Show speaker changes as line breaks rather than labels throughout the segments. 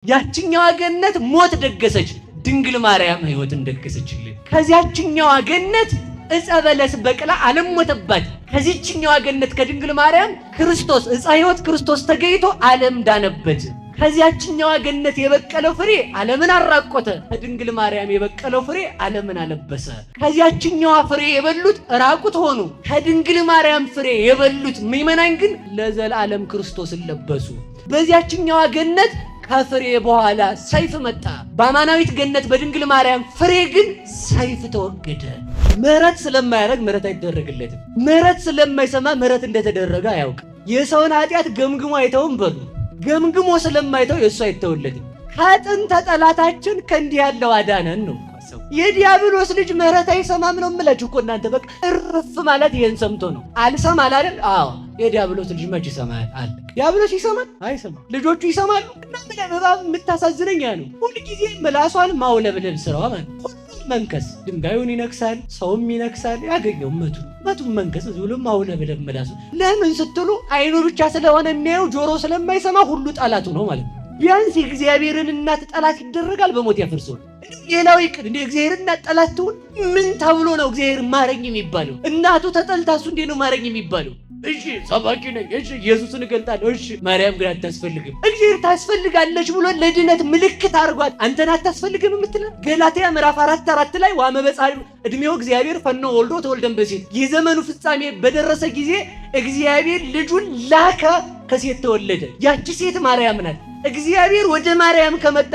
ያችኛዋ ገነት ሞት ደገሰች፣ ድንግል ማርያም ሕይወትን ደገሰችልን። ከዚያችኛዋ ገነት ዕፀ በለስ በቅላ ዓለም ሞተባት። ከዚህችኛዋ ገነት ከድንግል ማርያም ክርስቶስ ዕፀ ሕይወት ክርስቶስ ተገኝቶ ዓለም ዳነበት። ከዚያችኛዋ ገነት የበቀለው ፍሬ ዓለምን አራቆተ። ከድንግል ማርያም የበቀለው ፍሬ ዓለምን አለበሰ። ከዚያችኛዋ ፍሬ የበሉት ራቁት ሆኑ። ከድንግል ማርያም ፍሬ የበሉት ምእመናን ግን ለዘላለም ክርስቶስን ለበሱ። በዚያችኛዋ ገነት ከፍሬ በኋላ ሰይፍ መጣ። በአማናዊት ገነት በድንግል ማርያም ፍሬ ግን ሰይፍ ተወገደ። ምሕረት ስለማያደርግ ምሕረት አይደረግለትም። ምሕረት ስለማይሰማ ምሕረት እንደተደረገ አያውቅም። የሰውን ኃጢአት ገምግሞ አይተውም በሉ። ገምግሞ ስለማይተው የእሱ አይተውለትም። ከጥንተ ጠላታችን ከእንዲህ ያለው አዳነን ነው። የዲያብሎስ ልጅ ምሕረት አይሰማም ነው የምላችሁ እኮ እናንተ። በቃ እርፍ ማለት ይሄን ሰምቶ ነው። አልሰማ አይደል? አዎ የዲያብሎስ ልጅ መች ይሰማል አለ። ዲያብሎስ ይሰማል? አይሰማም። ልጆቹ ይሰማሉ። እና ምን እባብ የምታሳዝነኝ ነው። ሁልጊዜ ምላሷን ማውለብለብ ስራዋ ማለት መንከስ። ድንጋዩን ይነክሳል፣ ሰውም ይነክሳል። ያገኘው መቱን መንከስ ብሎ ማውለብለብ ምላሱ። ለምን ስትሉ አይኑ ብቻ ስለሆነ የሚያየው ጆሮ ስለማይሰማ ሁሉ ጠላቱ ነው ማለት ነው። ቢያንስ የእግዚአብሔርን እናት ጠላት ይደረጋል፣ በሞት ያፈርሰዋል። ሌላው ይቅር እንደ እግዚአብሔር እናት ጠላት ትሁን። ምን ተብሎ ነው እግዚአብሔር ማረኝ የሚባለው? እናቱ ተጠልታ እሱ እንዴት ነው ማረኝ የሚባለው? እሺ ሰባኪ ነኝ፣ እሺ ኢየሱስን እገልጣለሁ፣ እሺ ማርያም ግን አታስፈልግም። እግዚአብሔር ታስፈልጋለች ብሎ ለድነት ምልክት አድርጓት አንተን አታስፈልግም የምትለው ገላትያ ምዕራፍ 4:4 ላይ ዋመበጻዩ እድሜው እግዚአብሔር ፈኖ ወልዶ ተወልደን በሴት የዘመኑ ፍጻሜ በደረሰ ጊዜ እግዚአብሔር ልጁን ላከ፣ ከሴት ተወለደ። ያቺ ሴት ማርያም ናት። እግዚአብሔር ወደ ማርያም ከመጣ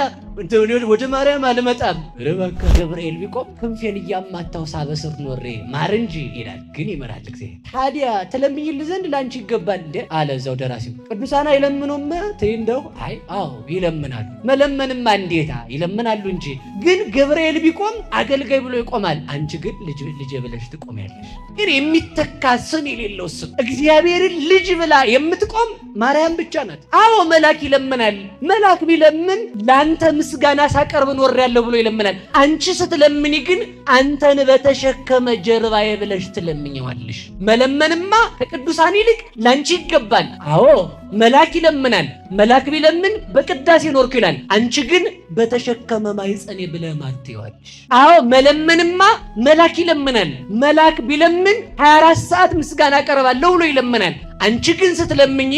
ወደ ማርያም አልመጣም። ረባካ ገብርኤል ቢቆም ክንፌን እያማታው ሳበስር ኖሬ ማር እንጂ ይላል። ግን ይመራል እግዚአብሔር። ታዲያ ትለምኝል ዘንድ ላንቺ ይገባል እንዴ አለ እዛው ደራሲው። ቅዱሳን አይለምኑም ትይ እንደው? አይ አዎ ይለምናሉ። መለመንማ እንዴታ ይለምናሉ እንጂ። ግን ገብርኤል ቢቆም አገልጋይ ብሎ ይቆማል። አንቺ ግን ልጅ ብለሽ ትቆሚያለሽ። ግን የሚተካ ስም የሌለው ስም እግዚአብሔርን ልጅ ብላ የምትቆም ማርያም ብቻ ናት። አዎ መልአክ ይለምናል። መልአክ ቢለምን ላንተ ምስጋና ሳቀርብ ኖሬያለሁ ብሎ ይለምናል። አንቺ ስትለምኒ ግን አንተን በተሸከመ ጀርባዬ ብለሽ ትለምኚዋለሽ። መለመንማ ከቅዱሳን ይልቅ ላንቺ ይገባል። አዎ መልአክ ይለምናል። መልአክ ቢለምን በቅዳሴ ኖርኩ ይላል። አንቺ ግን በተሸከመ ማኅፀኔ ብለህ ማትይዋለሽ። አዎ መለመንማ መልአክ ይለምናል። መልአክ ቢለምን 24 ሰዓት ምስጋና አቀርባለሁ ብሎ ይለምናል። አንቺ ግን ስትለምኚ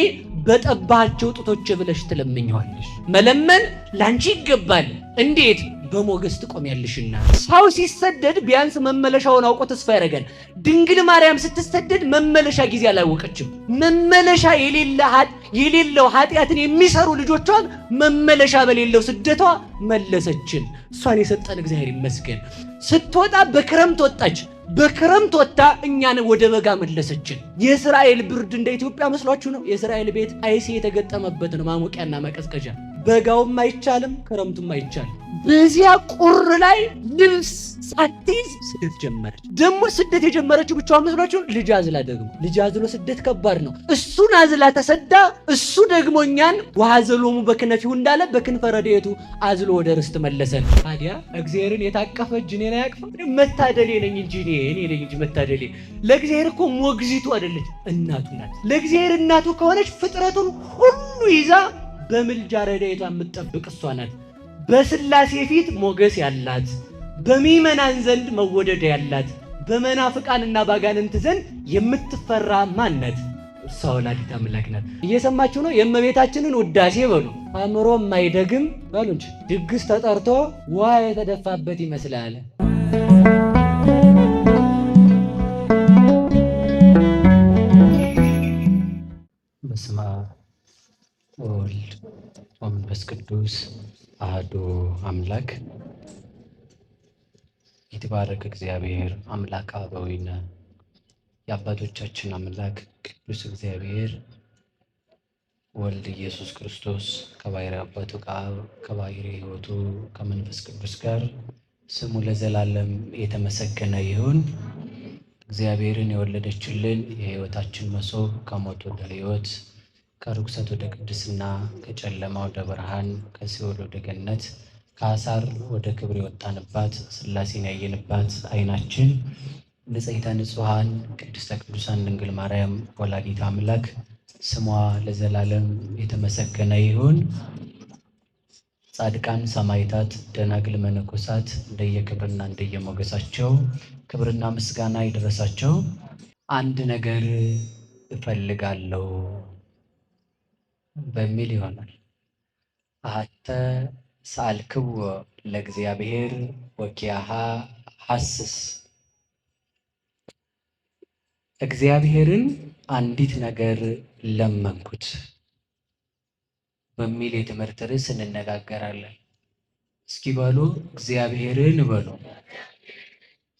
በጠባቸው ጡቶች ብለሽ ትለምኚዋለሽ። መለመን ላንቺ ይገባል። እንዴት? በሞገስ ትቆሚያለሽና። ሰው ሲሰደድ ቢያንስ መመለሻውን አውቆ ተስፋ ያደርጋል። ድንግል ማርያም ስትሰደድ መመለሻ ጊዜ አላወቀችም። መመለሻ የሌለው ኃጢአትን የሚሰሩ ልጆቿን መመለሻ በሌለው ስደቷ መለሰችን። እሷን የሰጠን እግዚአብሔር ይመስገን። ስትወጣ በክረምት ወጣች። በክረምት ወጣ እኛን ወደ በጋ መለሰችን። የእስራኤል ብርድ እንደ ኢትዮጵያ መስሏችሁ ነው? የእስራኤል ቤት አይሲ የተገጠመበት ነው፣ ማሞቂያና ማቀዝቀዣ። በጋውም አይቻልም፣ ክረምቱም አይቻልም። በዚያ ቁር ላይ ልብስ ሳትይዝ ስደት ጀመረች። ደግሞ ስደት የጀመረችው ብቻዋን መስሏችሁ? ልጅ አዝላ። ደግሞ ልጅ አዝሎ ስደት ከባድ ነው። እሱን አዝላ ተሰዳ፣ እሱ ደግሞ እኛን ወሐዘሎሙ በክነፊሁ እንዳለ በክንፈ ረድኤቱ አዝሎ ወደ ርስት መለሰን። ታዲያ እግዚአብሔርን የታቀፈ እጅ እኔን አያቅፍም? መታደሌ ነኝ እንጂ እኔ ነኝ እንጂ መታደሌ። ለእግዚአብሔር እኮ ሞግዚቱ አይደለች፣ እናቱ ናት። ለእግዚአብሔር እናቱ ከሆነች ፍጥረቱን ሁሉ ይዛ በምልጃ ረድኤቷ የምትጠብቅ እሷ ናት። በሥላሴ ፊት ሞገስ ያላት፣ በምእመናን ዘንድ መወደድ ያላት፣ በመናፍቃንና ባጋንንት ዘንድ የምትፈራ ማን ናት? እሷ ወላዲተ አምላክ ናት። እየሰማችሁ ነው? የእመቤታችንን ውዳሴ በሉ። አእምሮ የማይደግም በሉ እንጂ ድግስ ተጠርቶ ውሃ የተደፋበት ይመስላል። በስመ አብ ወወልድ ወመንፈስ ቅዱስ አሐዱ አምላክ። የተባረከ እግዚአብሔር አምላክ አበዊነ የአባቶቻችን አምላክ ቅዱስ እግዚአብሔር ወልድ ኢየሱስ ክርስቶስ ከባሕርይ አባቱ ከአብ ከባሕርይ ሕይወቱ ከመንፈስ ቅዱስ ጋር ስሙ ለዘላለም የተመሰገነ ይሁን። እግዚአብሔርን የወለደችልን የሕይወታችን መሶብ ከሞት ወደ ሕይወት ከርኩሰት ወደ ቅድስና ከጨለማ ወደ ብርሃን ከሲኦል ወደ ገነት ከአሳር ወደ ክብር የወጣንባት ሥላሴን ያየንባት ዓይናችን ንጽሕተ ንጹሐን ቅድስተ ቅዱሳን ድንግል ማርያም ወላዲተ አምላክ ስሟ ለዘላለም የተመሰገነ ይሁን። ጻድቃን ሰማዕታት፣ ደናግል መነኮሳት እንደየክብርና እንደየሞገሳቸው ክብርና ምስጋና ይድረሳቸው። አንድ ነገር እፈልጋለሁ በሚል ይሆናል። አሐተ ሰአልክዎ ለእግዚአብሔር ወኪያሃ ሐስስ። እግዚአብሔርን አንዲት ነገር ለመንኩት በሚል የትምህርት ርዕስ እንነጋገራለን። እስኪ በሉ እግዚአብሔርን በሉ።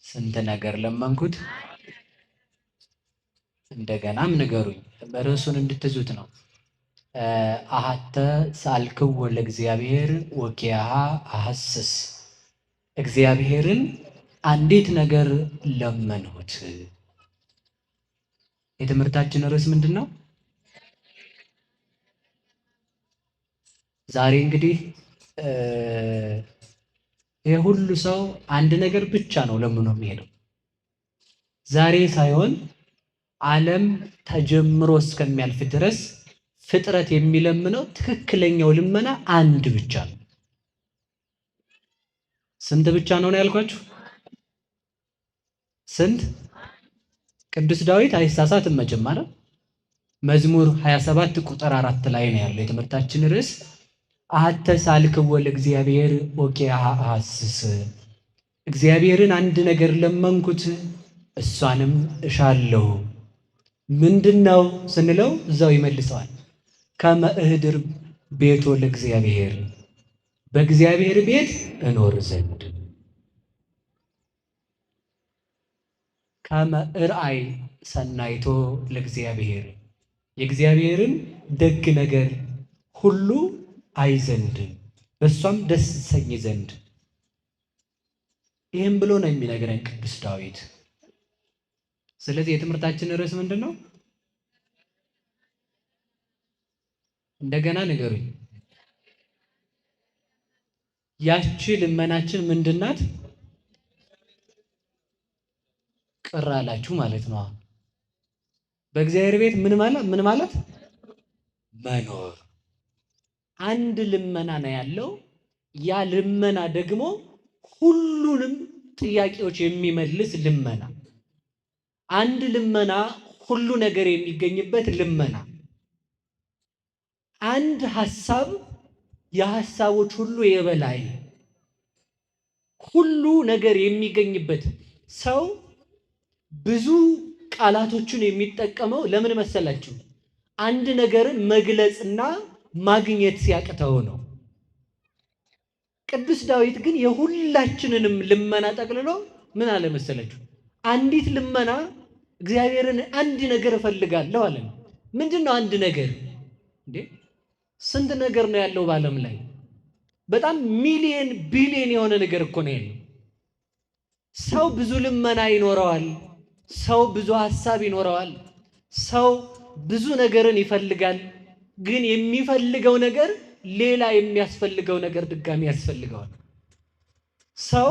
ስንት ነገር ለመንኩት? እንደገናም ንገሩኝ። ርዕሱን እንድትዙት ነው። አሐተ ሰአልክዎ ለእግዚአብሔር ወኪያሃ አሐስስ። እግዚአብሔርን አንዲት ነገር ለመንሁት። የትምህርታችን ርዕስ ምንድን ነው? ዛሬ እንግዲህ የሁሉ ሰው አንድ ነገር ብቻ ነው ለምኖ የሚሄደው። ዛሬ ሳይሆን ዓለም ተጀምሮ እስከሚያልፍ ድረስ ፍጥረት የሚለምነው ትክክለኛው ልመና አንድ ብቻ ነው። ስንት ብቻ ነው ያልኳችሁ? ስንት? ቅዱስ ዳዊት አይሳሳትም። መጀመሪያ መዝሙር 27 ቁጥር 4 ላይ ነው ያለው የትምህርታችን ርዕስ። አሐተ ሰአልክዎ ለእግዚአብሔር ወኪያሃ አሐስስ። እግዚአብሔርን አንድ ነገር ለመንኩት እሷንም እሻለሁ። ምንድን ነው ስንለው እዛው ይመልሰዋል። ከመ እኅድር ቤቶ ለእግዚአብሔር፣ በእግዚአብሔር ቤት እኖር ዘንድ። ከመ እርአይ ሰናይቶ ለእግዚአብሔር፣ የእግዚአብሔርን ደግ ነገር ሁሉ አይ ዘንድ በእሷም ደስ ሰኝ ዘንድ። ይህም ብሎ ነው የሚነግረን ቅዱስ ዳዊት። ስለዚህ የትምህርታችን ርዕስ ምንድን ነው? እንደገና ንገሩኝ። ያቺ ልመናችን ምንድናት? ቅር አላችሁ ማለት ነው። በእግዚአብሔር ቤት ምን ማለት? መኖር። አንድ ልመና ነው ያለው። ያ ልመና ደግሞ ሁሉንም ጥያቄዎች የሚመልስ ልመና። አንድ ልመና ሁሉ ነገር የሚገኝበት ልመና። አንድ ሐሳብ የሐሳቦች ሁሉ የበላይ ሁሉ ነገር የሚገኝበት ሰው ብዙ ቃላቶችን የሚጠቀመው ለምን መሰላችሁ? አንድ ነገርን መግለጽና ማግኘት ሲያቅተው ነው። ቅዱስ ዳዊት ግን የሁላችንንም ልመና ጠቅልሎ ምን አለ መሰላችሁ? አንዲት ልመና እግዚአብሔርን አንድ ነገር እፈልጋለሁ አለ። ምንድን ነው አንድ ነገር? እንዴ ስንት ነገር ነው ያለው በዓለም ላይ? በጣም ሚሊየን ቢሊየን የሆነ ነገር እኮ ነው ያለው። ሰው ብዙ ልመና ይኖረዋል። ሰው ብዙ ሐሳብ ይኖረዋል። ሰው ብዙ ነገርን ይፈልጋል። ግን የሚፈልገው ነገር ሌላ የሚያስፈልገው ነገር ድጋሚ ያስፈልገዋል። ሰው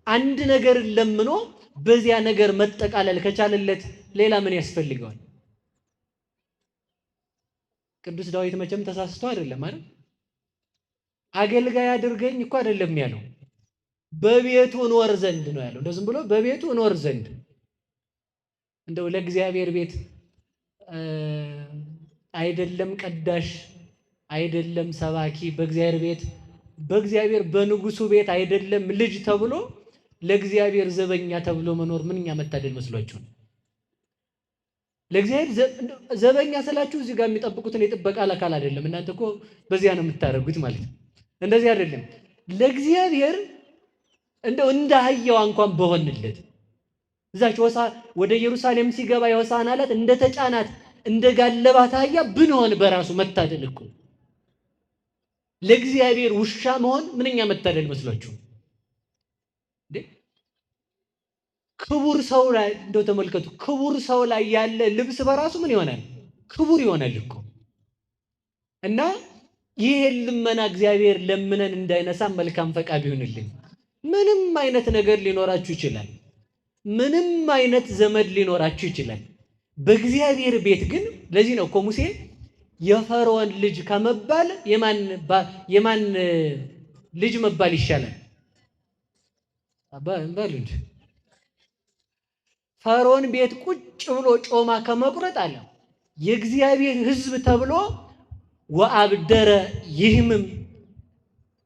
አንድ ነገር ለምኖ በዚያ ነገር መጠቃለል ከቻለለት ሌላ ምን ያስፈልገዋል? ቅዱስ ዳዊት መቼም ተሳስቶ አይደለም አይደል? አገልጋይ አድርገኝ እኮ አይደለም ያለው፣ በቤቱ እኖር ዘንድ ነው ያለው። እንደዚህም ብሎ በቤቱ እኖር ዘንድ። እንደው ለእግዚአብሔር ቤት አይደለም ቀዳሽ አይደለም ሰባኪ፣ በእግዚአብሔር በንጉሱ ቤት አይደለም ልጅ ተብሎ ለእግዚአብሔር ዘበኛ ተብሎ መኖር ምንኛ መታደል መስሏችሁ? ለእግዚአብሔር ዘበኛ ስላችሁ እዚህ ጋር የሚጠብቁትን የጥበቃ አካል አይደለም። እናንተ እኮ በዚያ ነው የምታደርጉት ማለት ነው። እንደዚህ አይደለም። ለእግዚአብሔር እንደው እንደ አህያዋ እንኳን በሆንለት እዛች ወደ ኢየሩሳሌም ሲገባ የሆሳዕና ዕለት እንደ ተጫናት እንደ ጋለባት አህያ ብንሆን በራሱ መታደል እኮ። ለእግዚአብሔር ውሻ መሆን ምንኛ መታደል መስሏችሁ? ክቡር ሰው ላይ እንደው ተመልከቱ። ክቡር ሰው ላይ ያለ ልብስ በራሱ ምን ይሆናል? ክቡር ይሆናል እኮ። እና ይሄን ልመና እግዚአብሔር ለምነን እንዳይነሳ መልካም ፈቃድ ይሁንልኝ። ምንም አይነት ነገር ሊኖራችሁ ይችላል። ምንም አይነት ዘመድ ሊኖራችሁ ይችላል። በእግዚአብሔር ቤት ግን ለዚህ ነው እኮ ሙሴ የፈርዖን ልጅ ከመባል የማን ልጅ መባል ይሻላል? በሉ እንጂ ፈርዖን ቤት ቁጭ ብሎ ጮማ ከመቁረጥ አለ የእግዚአብሔር ሕዝብ ተብሎ ወአብደረ ይህምም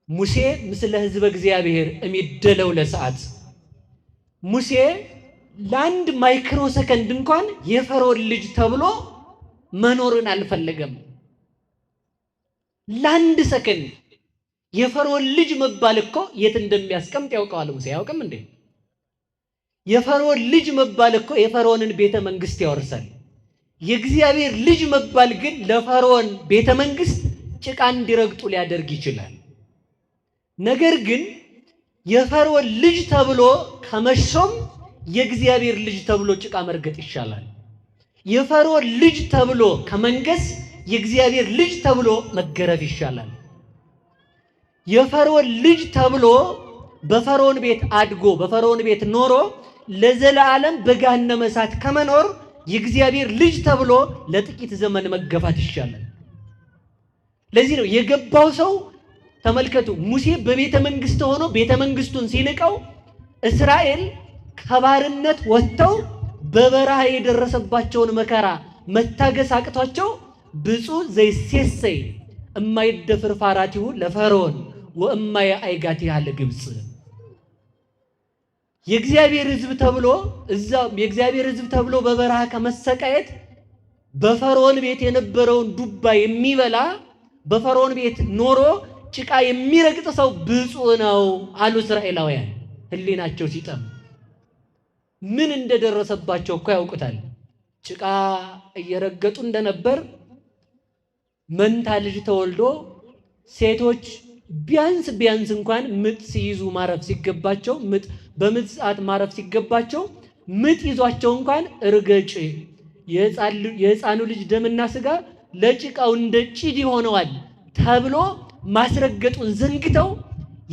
ሙሴ ምስለ ሕዝበ እግዚአብሔር እሚደለው ለሰዓት ሙሴ ለአንድ ማይክሮ ሰከንድ እንኳን የፈርዖን ልጅ ተብሎ መኖርን አልፈለገም። ለአንድ ሰከንድ የፈርዖን ልጅ መባል እኮ የት እንደሚያስቀምጥ ያውቀዋል ሙሴ። ያውቅም እንዴ? የፈርዖን ልጅ መባል እኮ የፈርዖንን ቤተ መንግስት ያወርሳል። የእግዚአብሔር ልጅ መባል ግን ለፈርዖን ቤተ መንግስት ጭቃ እንዲረግጡ ሊያደርግ ይችላል። ነገር ግን የፈርዖን ልጅ ተብሎ ከመሾም የእግዚአብሔር ልጅ ተብሎ ጭቃ መርገጥ ይሻላል። የፈርዖን ልጅ ተብሎ ከመንገስ የእግዚአብሔር ልጅ ተብሎ መገረፍ ይሻላል። የፈርዖን ልጅ ተብሎ በፈርዖን ቤት አድጎ በፈርዖን ቤት ኖሮ ለዘላለም በገሃነመ እሳት ከመኖር የእግዚአብሔር ልጅ ተብሎ ለጥቂት ዘመን መገፋት ይሻላል። ለዚህ ነው የገባው ሰው ተመልከቱ፣ ሙሴ በቤተ መንግስት ሆኖ ቤተ መንግስቱን ሲንቀው እስራኤል ከባርነት ወጥተው በበረሃ የደረሰባቸውን መከራ መታገስ አቅቷቸው ብፁዕ ዘይሴሰይ እማይደፍር ፋራቲሁ ለፈርዖን ወእማየ አይጋቲሃ ለግብፅ የእግዚአብሔር ሕዝብ ተብሎ የእግዚአብሔር ሕዝብ ተብሎ በበረሃ ከመሰቃየት በፈርዖን ቤት የነበረውን ዱባ የሚበላ በፈርዖን ቤት ኖሮ ጭቃ የሚረግጥ ሰው ብፁዕ ነው አሉ እስራኤላውያን። ሕሊናቸው ሲጠም ምን እንደደረሰባቸው እኮ ያውቁታል። ጭቃ እየረገጡ እንደነበር መንታ ልጅ ተወልዶ ሴቶች ቢያንስ እንኳን ምጥ ሲይዙ ማረፍ ሲገባቸው በምጥ ሰዓት ማረፍ ሲገባቸው ምጥ ይዟቸው እንኳን እርገጭ የሕፃኑ ልጅ ደምና ስጋ ለጭቃው እንደ ጭድ ሆነዋል ተብሎ ማስረገጡን ዘንግተው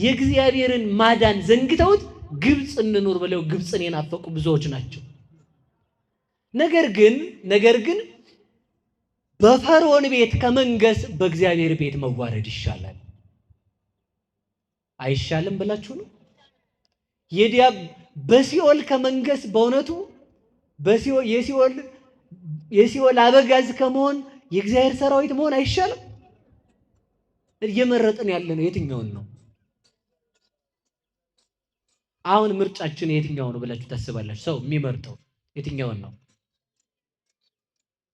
የእግዚአብሔርን ማዳን ዘንግተውት ግብፅ እንኑር ብለው ግብፅን የናፈቁ ብዙዎች ናቸው። ነገር ግን በፈርዖን ቤት ከመንገስ በእግዚአብሔር ቤት መዋረድ ይሻላል። አይሻልም ብላችሁ ነው? በሲኦል ከመንገስ በእውነቱ የሲኦል አበጋዝ ከመሆን የእግዚአብሔር ሰራዊት መሆን አይሻልም? እየመረጥን ያለ ነው የትኛውን ነው? አሁን ምርጫችን የትኛው ነው ብላችሁ ታስባላችሁ? ሰው የሚመርጠው የትኛውን ነው?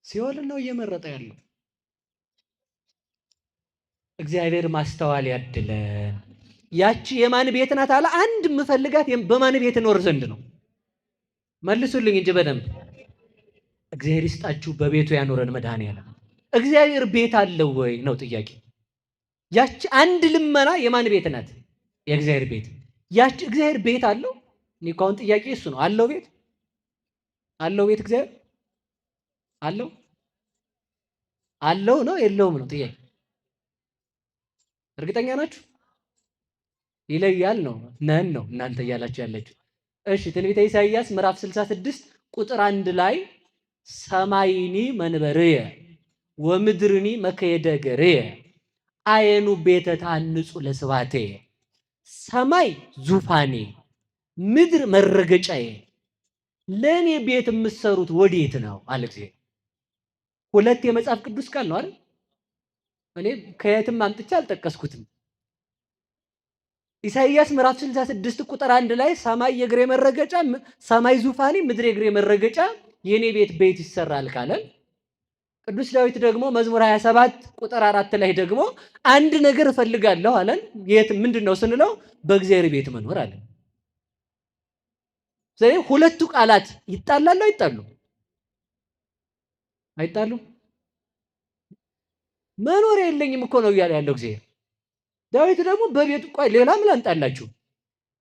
ሲኦልን ነው እየመረጠ ያለው። እግዚአብሔር ማስተዋል ያድለን። ያቺ የማን ቤት ናት አለ? አንድ የምፈልጋት በማን ቤት እኖር ዘንድ ነው? መልሱልኝ እንጂ በደንብ። እግዚአብሔር ይስጣችሁ በቤቱ ያኖረን መድኃኔዓለም። እግዚአብሔር ቤት አለው ወይ ነው ጥያቄ። ያቺ አንድ ልመና የማን ቤት ናት? የእግዚአብሔር ቤት። ያቺ እግዚአብሔር ቤት አለው? እኔ እኮ አሁን ጥያቄ እሱ ነው። አለው ቤት? አለው ቤት እግዚአብሔር አለው ነው የለውም ነው ጥያቄ። እርግጠኛ ናችሁ? ይለያል ነው ነን ነው እናንተ እያላችሁ ያላችሁ። እሺ ትንቢተ ኢሳይያስ ምዕራፍ 66 ቁጥር 1 ላይ ሰማይኒ መንበርየ ወምድርኒ መከየደ እገርየ አየኑ ቤተ ታንጹ ለስባቴ ሰማይ ዙፋኔ ምድር መረገጫዬ ለኔ ቤት የምትሰሩት ወዴት ነው አለ እግዚአብሔር። ሁለት የመጽሐፍ ቅዱስ ቃል ነው አይደል? እኔ ከየትም አምጥቼ አልጠቀስኩትም። ኢሳይያስ ምዕራፍ 66 ቁጥር 1 ላይ ሰማይ የእግሬ መረገጫ፣ ሰማይ ዙፋኔ፣ ምድር የእግሬ መረገጫ የኔ ቤት ይሰራል ካለ ቅዱስ ዳዊት ደግሞ መዝሙር 27 ቁጥር 4 ላይ ደግሞ አንድ ነገር እፈልጋለሁ አለን። ምንድነው ስንለው በእግዚአብሔር ቤት መኖር አለ። ስለዚህ ሁለቱ ቃላት ይጣላሉ አይጣሉም? አይጣሉም። መኖር የለኝም እኮ ነው እያለ ያለው እግዚአብሔር። ዳዊት ደግሞ በቤቱ ቆይ ሌላም ላንጣላችሁ።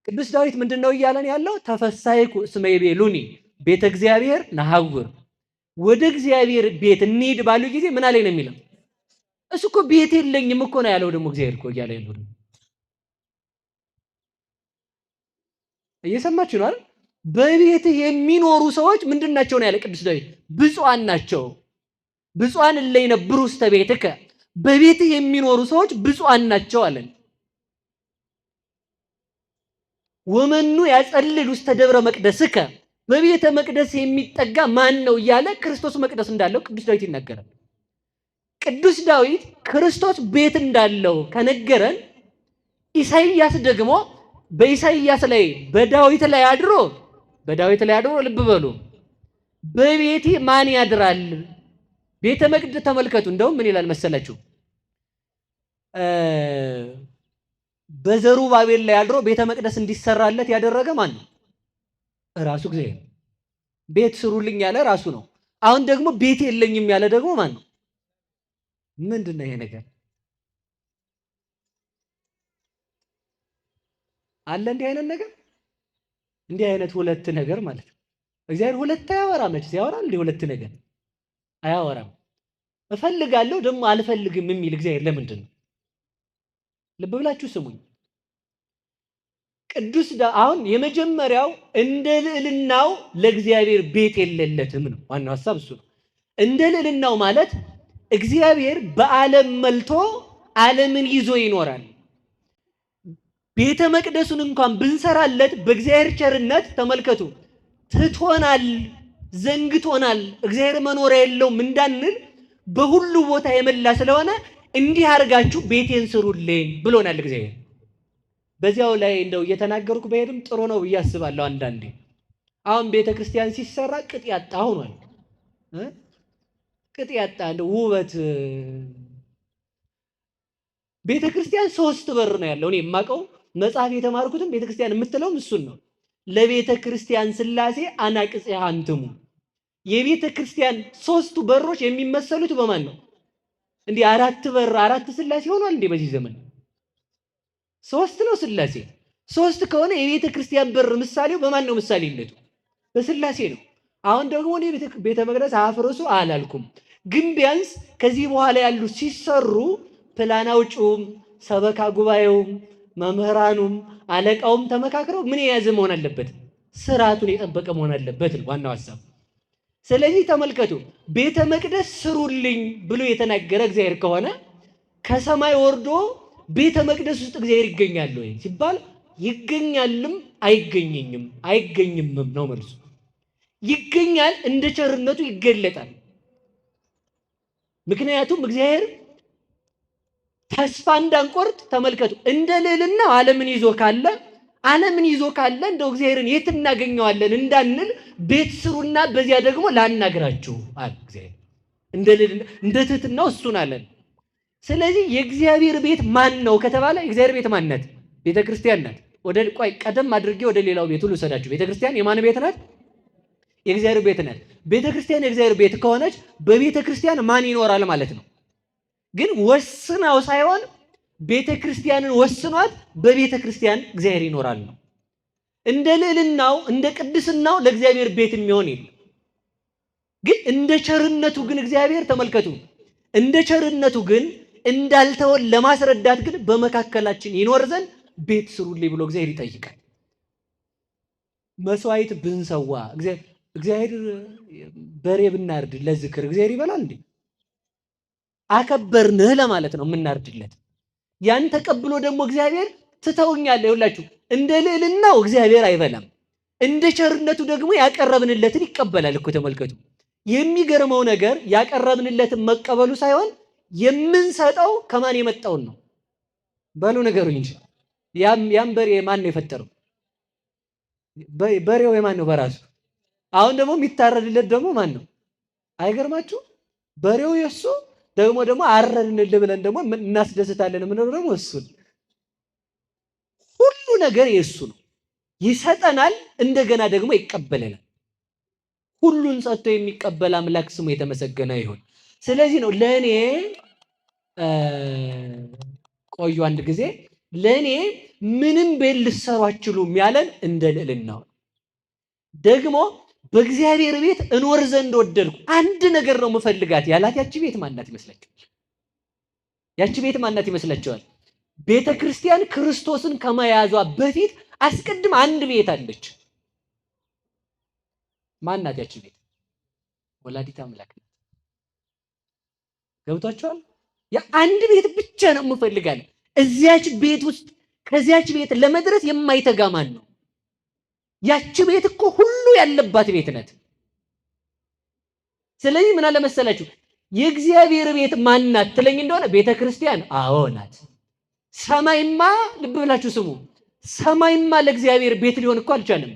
ቅዱስ ዳዊት ምንድነው እያለን ያለው? ተፈሳይኩ እስመ ይቤሉኒ ቤተ እግዚአብሔር ነሐውር፣ ወደ እግዚአብሔር ቤት እንሂድ ባሉ ጊዜ ምን አለኝ ነው የሚለው። እሱ እኮ ቤት የለኝም እኮ ነው ያለው። ደግሞ እግዚአብሔር እኮ እያለ ያለው ደግሞ እየሰማችሁ ነው አይደል? በቤት የሚኖሩ ሰዎች ምንድናቸው ነው ያለ ቅዱስ ዳዊት? ብፁዓን ናቸው። ብፁዓን እለ ይነብሩ ውስተ ቤትከ፣ በቤት የሚኖሩ ሰዎች ብፁዓን ናቸው አለን። ወመኑ ያጸልል ውስተ ደብረ መቅደስከ በቤተ መቅደስ የሚጠጋ ማን ነው እያለ ክርስቶስ መቅደስ እንዳለው ቅዱስ ዳዊት ይናገራል። ቅዱስ ዳዊት ክርስቶስ ቤት እንዳለው ከነገረን ኢሳይያስ ደግሞ በኢሳይያስ ላይ በዳዊት ላይ አድሮ ልብ በሉ በቤቴ ማን ያድራል? ቤተ መቅደስ ተመልከቱ። እንደውም ምን ይላል መሰላችሁ? በዘሩባቤል ላይ አድሮ ቤተ መቅደስ እንዲሰራለት ያደረገ ማን ነው? ራሱ እግዚአብሔር። ቤት ስሩልኝ ያለ ራሱ ነው። አሁን ደግሞ ቤት የለኝም ያለ ደግሞ ማን ነው? ምንድነው ይሄ ነገር? አለ እንዲህ አይነት ነገር? እንዲህ አይነት ሁለት ነገር ማለት ነው። እግዚአብሔር ሁለት አያወራም። ሲያወራ እንዲህ ሁለት ነገር አያወራም። እፈልጋለሁ ደግሞ አልፈልግም የሚል እግዚአብሔር ለምንድን ነው? ልብ ብላችሁ ስሙኝ። አሁን የመጀመሪያው እንደ ልዕልናው ለእግዚአብሔር ቤት የለለትም ነው። ዋናው ሐሳብ እሱ ነው። እንደ ልዕልናው ማለት እግዚአብሔር በዓለም መልቶ ዓለምን ይዞ ይኖራል። ቤተ መቅደሱን እንኳን ብንሰራለት በእግዚአብሔር ቸርነት ተመልከቱ ትቶናል፣ ዘንግቶናል፣ እግዚአብሔር መኖሪያ የለውም እንዳንል በሁሉ ቦታ የመላ ስለሆነ እንዲህ አድርጋችሁ ቤቴን ስሩልኝ ብሎናል እግዚአብሔር። በዚያው ላይ እንደው እየተናገርኩ በሄድም ጥሩ ነው ብዬ አስባለሁ። አንዳንዴ አሁን ቤተ ክርስቲያን ሲሰራ ቅጥ ያጣ ሆኗል። ቅጥ ያጣ እንደው ውበት ቤተ ክርስቲያን 3 በር ነው ያለው። እኔ የማውቀው መጽሐፍ የተማርኩትም ቤተ ክርስቲያን የምትለውም እሱን ነው። ለቤተ ክርስቲያን ሥላሴ አናቅጽ አንትሙ። የቤተ ክርስቲያን 3ቱ በሮች የሚመሰሉት በማን ነው? እንዲህ 4 በር 4 ሥላሴ ሆኗል እንዴ? በዚህ ዘመን 3 ነው ሥላሴ። 3 ከሆነ የቤተ ክርስቲያን በር ምሳሌው በማን ነው? ምሳሌነቱ በሥላሴ ነው። አሁን ደግሞ እኔ ቤተ መቅደስ አፍርሱ አላልኩም፣ ግን ቢያንስ ከዚህ በኋላ ያሉ ሲሰሩ ፕላን አውጪውም ሰበካ ጉባኤውም መምህራኑም አለቃውም ተመካክረው ምን የያዘ መሆን አለበት? ስርዓቱን የጠበቀ መሆን አለበት ነው ዋናው ሐሳብ። ስለዚህ ተመልከቱ ቤተ መቅደስ ስሩልኝ ብሎ የተናገረ እግዚአብሔር ከሆነ ከሰማይ ወርዶ ቤተ መቅደስ ውስጥ እግዚአብሔር ይገኛል ወይ ሲባል ይገኛልም አይገኝምም ነው መልሱ። ይገኛል፣ እንደ ቸርነቱ ይገለጣል። ምክንያቱም እግዚአብሔር ተስፋ እንዳንቆርጥ ተመልከቱ እንደ ልዕልና ዓለምን ይዞ ካለ እንደው እግዚአብሔርን የት እናገኘዋለን እንዳንል ቤት ስሩና በዚያ ደግሞ ላናግራችሁ አለ እግዚአብሔር። እንደ ትሕትናው እሱን አለን። ስለዚህ የእግዚአብሔር ቤት ማን ነው ከተባለ የእግዚአብሔር ቤት ማን ናት? ቤተ ክርስቲያን ናት። ቀደም አድርጌ ወደ ሌላው ቤት ሁሉ ሰዳችሁ። ቤተ ክርስቲያን የማን ቤት ናት? የእግዚአብሔር ቤት ናት። ቤተ ክርስቲያን የእግዚአብሔር ቤት ከሆነች በቤተ ክርስቲያን ማን ይኖራል ማለት ነው? ግን ወስናው ሳይሆን ቤተ ክርስቲያንን ወስኗት በቤተ ክርስቲያን እግዚአብሔር ይኖራል ነው። እንደ ልዕልናው እንደ ቅድስናው ለእግዚአብሔር ቤት የሚሆን የለም። ግን እንደ ቸርነቱ ግን እግዚአብሔር ተመልከቱ፣ እንደ ቸርነቱ ግን እንዳልተወን ለማስረዳት ግን በመካከላችን ይኖር ዘንድ ቤት ስሩልኝ ብሎ እግዚአብሔር ይጠይቃል። መስዋዕት ብንሰዋ እግዚአብሔር በሬ ብናርድ ለዝክር እግዚአብሔር ይበላል እንዴ? አከበርንህ ለማለት ነው የምናርድለት። ያን ተቀብሎ ደግሞ እግዚአብሔር ትተውኛል። ይኸውላችሁ እንደ ልዕልናው እግዚአብሔር አይበላም፣ እንደ ቸርነቱ ደግሞ ያቀረብንለትን ይቀበላል እኮ ተመልከቱ። የሚገርመው ነገር ያቀረብንለትን መቀበሉ ሳይሆን የምንሰጠው ከማን የመጣውን ነው። በሉ ነገሩኝ እንጂ ያም በሬ ማን ነው የፈጠረው? በሬው የማን ነው? በራሱ። አሁን ደግሞ የሚታረድለት ደግሞ ማን ነው? አይገርማችሁ? በሬው የሱ ደግሞ አረድንልህ ብለን ደግሞ እናስደስታለን የምንለው ደግሞ እሱን። ሁሉ ነገር የእሱ ነው። ይሰጠናል፣ እንደገና ደግሞ ይቀበለናል። ሁሉን ሰጥቶ የሚቀበል አምላክ ስሙ የተመሰገነ ይሁን። ስለዚህ ነው ለእኔ ቆዩ አንድ ጊዜ ለእኔ ምንም ቤት ልትሰሩ አትችሉም ያለን እንደ ልዕልናው ደግሞ በእግዚአብሔር ቤት እኖር ዘንድ ወደድኩ፣ አንድ ነገር ነው የምፈልጋት ያላት ያቺ ቤት ማናት ይመስላችኋል? ያቺ ቤት ማናት ይመስላችኋል? ቤተ ክርስቲያን ክርስቶስን ከመያዟ በፊት አስቀድም አንድ ቤት አለች። ማናት ያቺ ቤት? ወላዲተ አምላክ ናት። ገብቷችኋል? የአንድ ቤት ብቻ ነው የምፈልጋት። እዚያች ቤት ውስጥ ከዚያች ቤት ለመድረስ የማይተጋ ማን ነው? ያቺ ቤት እኮ ሁሉ ያለባት ቤት ናት። ስለዚህ ምን አለ መሰላችሁ የእግዚአብሔር ቤት ማን ናት ትለኝ እንደሆነ ቤተ ክርስቲያን አዎ ናት። ሰማይማ ልብ ብላችሁ ስሙ፣ ሰማይማ ለእግዚአብሔር ቤት ሊሆን እኮ አልቻለም።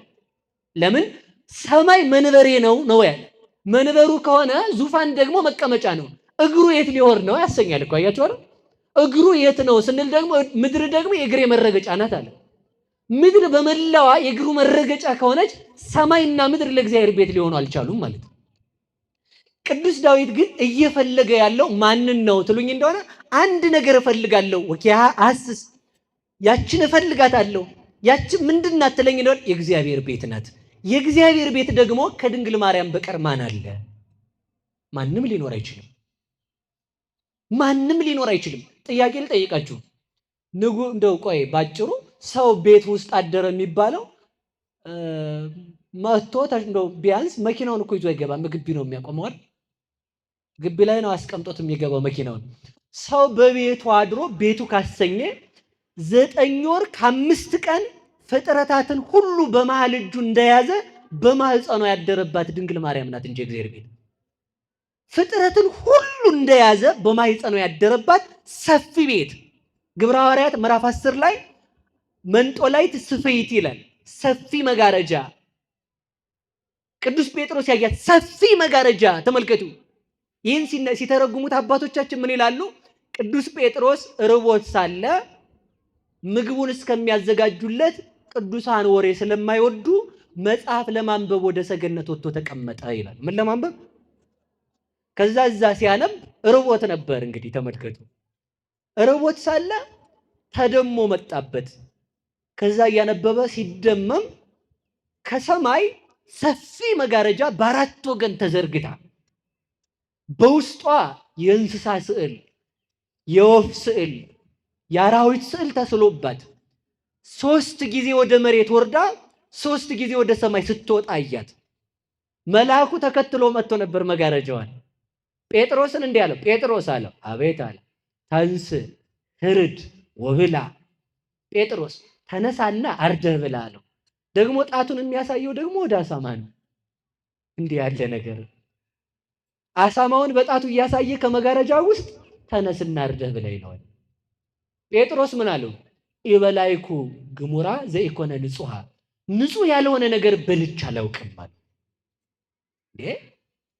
ለምን? ሰማይ መንበሬ ነው ያለ። መንበሩ ከሆነ ዙፋን ደግሞ መቀመጫ ነው። እግሩ የት ሊሆን ነው ያሰኛል እኮ አያችሁ አይደል? እግሩ የት ነው ስንል ደግሞ ምድር ደግሞ የእግሬ መረገጫ ናት አለ። ምድር በመላዋ የእግሩ መረገጫ ከሆነች ሰማይና ምድር ለእግዚአብሔር ቤት ሊሆኑ አልቻሉም ማለት ነው። ቅዱስ ዳዊት ግን እየፈለገ ያለው ማንን ነው ትሉኝ እንደሆነ አንድ ነገር እፈልጋለሁ ወኪያ አስስ ያችን እፈልጋታለሁ። ያችን ምንድናት ትለኝ እንደሆነ የእግዚአብሔር ቤት ናት። የእግዚአብሔር ቤት ደግሞ ከድንግል ማርያም በቀር ማን አለ? ማንም ሊኖር አይችልም። ማንም ሊኖር አይችልም። ጥያቄ ልጠይቃችሁ እንደው ቆይ ባጭሩ ሰው ቤት ውስጥ አደረ የሚባለው መጥቶ እንደው ቢያንስ መኪናውን እኮ ይዞ አይገባም። ግቢ ነው የሚያቆመው አይደል? ግቢ ላይ ነው አስቀምጦት የሚገባው መኪናውን። ሰው በቤቱ አድሮ ቤቱ ካሰኘ 9 ወር ከ5 ቀን ፍጥረታትን ሁሉ በመሃል እጁ እንደያዘ በማህፀኗ ያደረባት ድንግል ማርያም ናት እንጂ እግዚአብሔር ቤት ፍጥረትን ሁሉ እንደያዘ በማህፀኗ ያደረባት ሰፊ ቤት። ግብረ ሐዋርያት ምዕራፍ 10 ላይ መንጦላይት ስፌት ይላል። ሰፊ መጋረጃ። ቅዱስ ጴጥሮስ ያያት ሰፊ መጋረጃ ተመልከቱ። ይህን ሲተረጉሙት አባቶቻችን ምን ይላሉ? ቅዱስ ጴጥሮስ ርቦት ሳለ ምግቡን እስከሚያዘጋጁለት ቅዱሳን ወሬ ስለማይወዱ መጽሐፍ ለማንበብ ወደ ሰገነት ወጥቶ ተቀመጠ ይላል። ምን ለማንበብ? ከዛ እዛ ሲያነብ ርቦት ነበር። እንግዲህ ተመልከቱ። ርቦት ሳለ ተደሞ መጣበት። ከዛ እያነበበ ሲደመም ከሰማይ ሰፊ መጋረጃ በአራት ወገን ተዘርግታ በውስጧ የእንስሳ ስዕል፣ የወፍ ስዕል፣ የአራዊት ስዕል ተስሎባት 3 ጊዜ ወደ መሬት ወርዳ 3 ጊዜ ወደ ሰማይ ስትወጣ አያት። መልአኩ ተከትሎ መጥቶ ነበር መጋረጃዋን። ጴጥሮስን እንዲህ አለው። ጴጥሮስ አለው። አቤት አለ። ተንስ ህርድ ወብላ። ጴጥሮስ ተነሳና አርደህ ብላ አለው። ደግሞ ጣቱን የሚያሳየው ደግሞ ወደ አሳማ ነው። እንዲህ ያለ ነገር አሳማውን በጣቱ እያሳየ ከመጋረጃው ውስጥ ተነስና አርደህ ብላ ይለዋል። ጴጥሮስ ምን አለው? ኢበላይኩ ግሙራ ዘኢኮነ ንጹሃ፣ ንጹህ ያልሆነ ነገር በልቼ አላውቅም ማለት።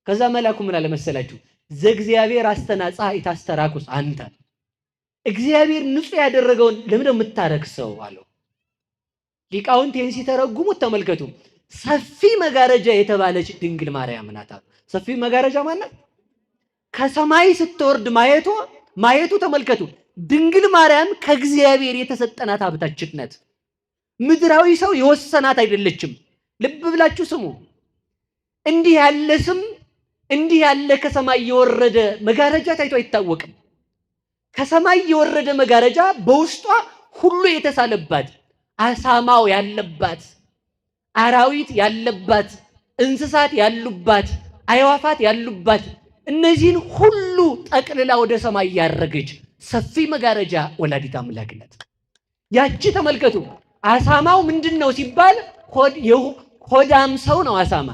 ከዛ መልአኩ ምን አለ መሰላችሁ? ዘእግዚአብሔር አስተናጽሐ ኢታስተራኩስ አንተ፣ እግዚአብሔር ንጹህ ያደረገውን ለምን የምታረክሰው አለው። ሊቃውንት ይህን ሲተረጉሙት ተመልከቱ። ሰፊ መጋረጃ የተባለች ድንግል ማርያም ናት። ሰፊ መጋረጃ ማለት ከሰማይ ስትወርድ ማየቱ ተመልከቱ። ድንግል ማርያም ከእግዚአብሔር የተሰጠናት ሀብታችን ናት። ምድራዊ ሰው የወሰናት አይደለችም። ልብ ብላችሁ ስሙ። እንዲህ ያለ ስም እንዲህ ያለ ከሰማይ የወረደ መጋረጃ ታይቶ አይታወቅም። ከሰማይ የወረደ መጋረጃ በውስጧ ሁሉ የተሳለባት፣ አሳማው ያለባት፣ አራዊት ያለባት፣ እንስሳት ያሉባት፣ አዕዋፋት ያሉባት፣ እነዚህን ሁሉ ጠቅልላ ወደ ሰማይ ያረገች ሰፊ መጋረጃ ወላዲት አምላክ ናት። ያቺ ተመልከቱ። አሳማው ምንድነው ሲባል ሆዳም ሰው ነው አሳማ።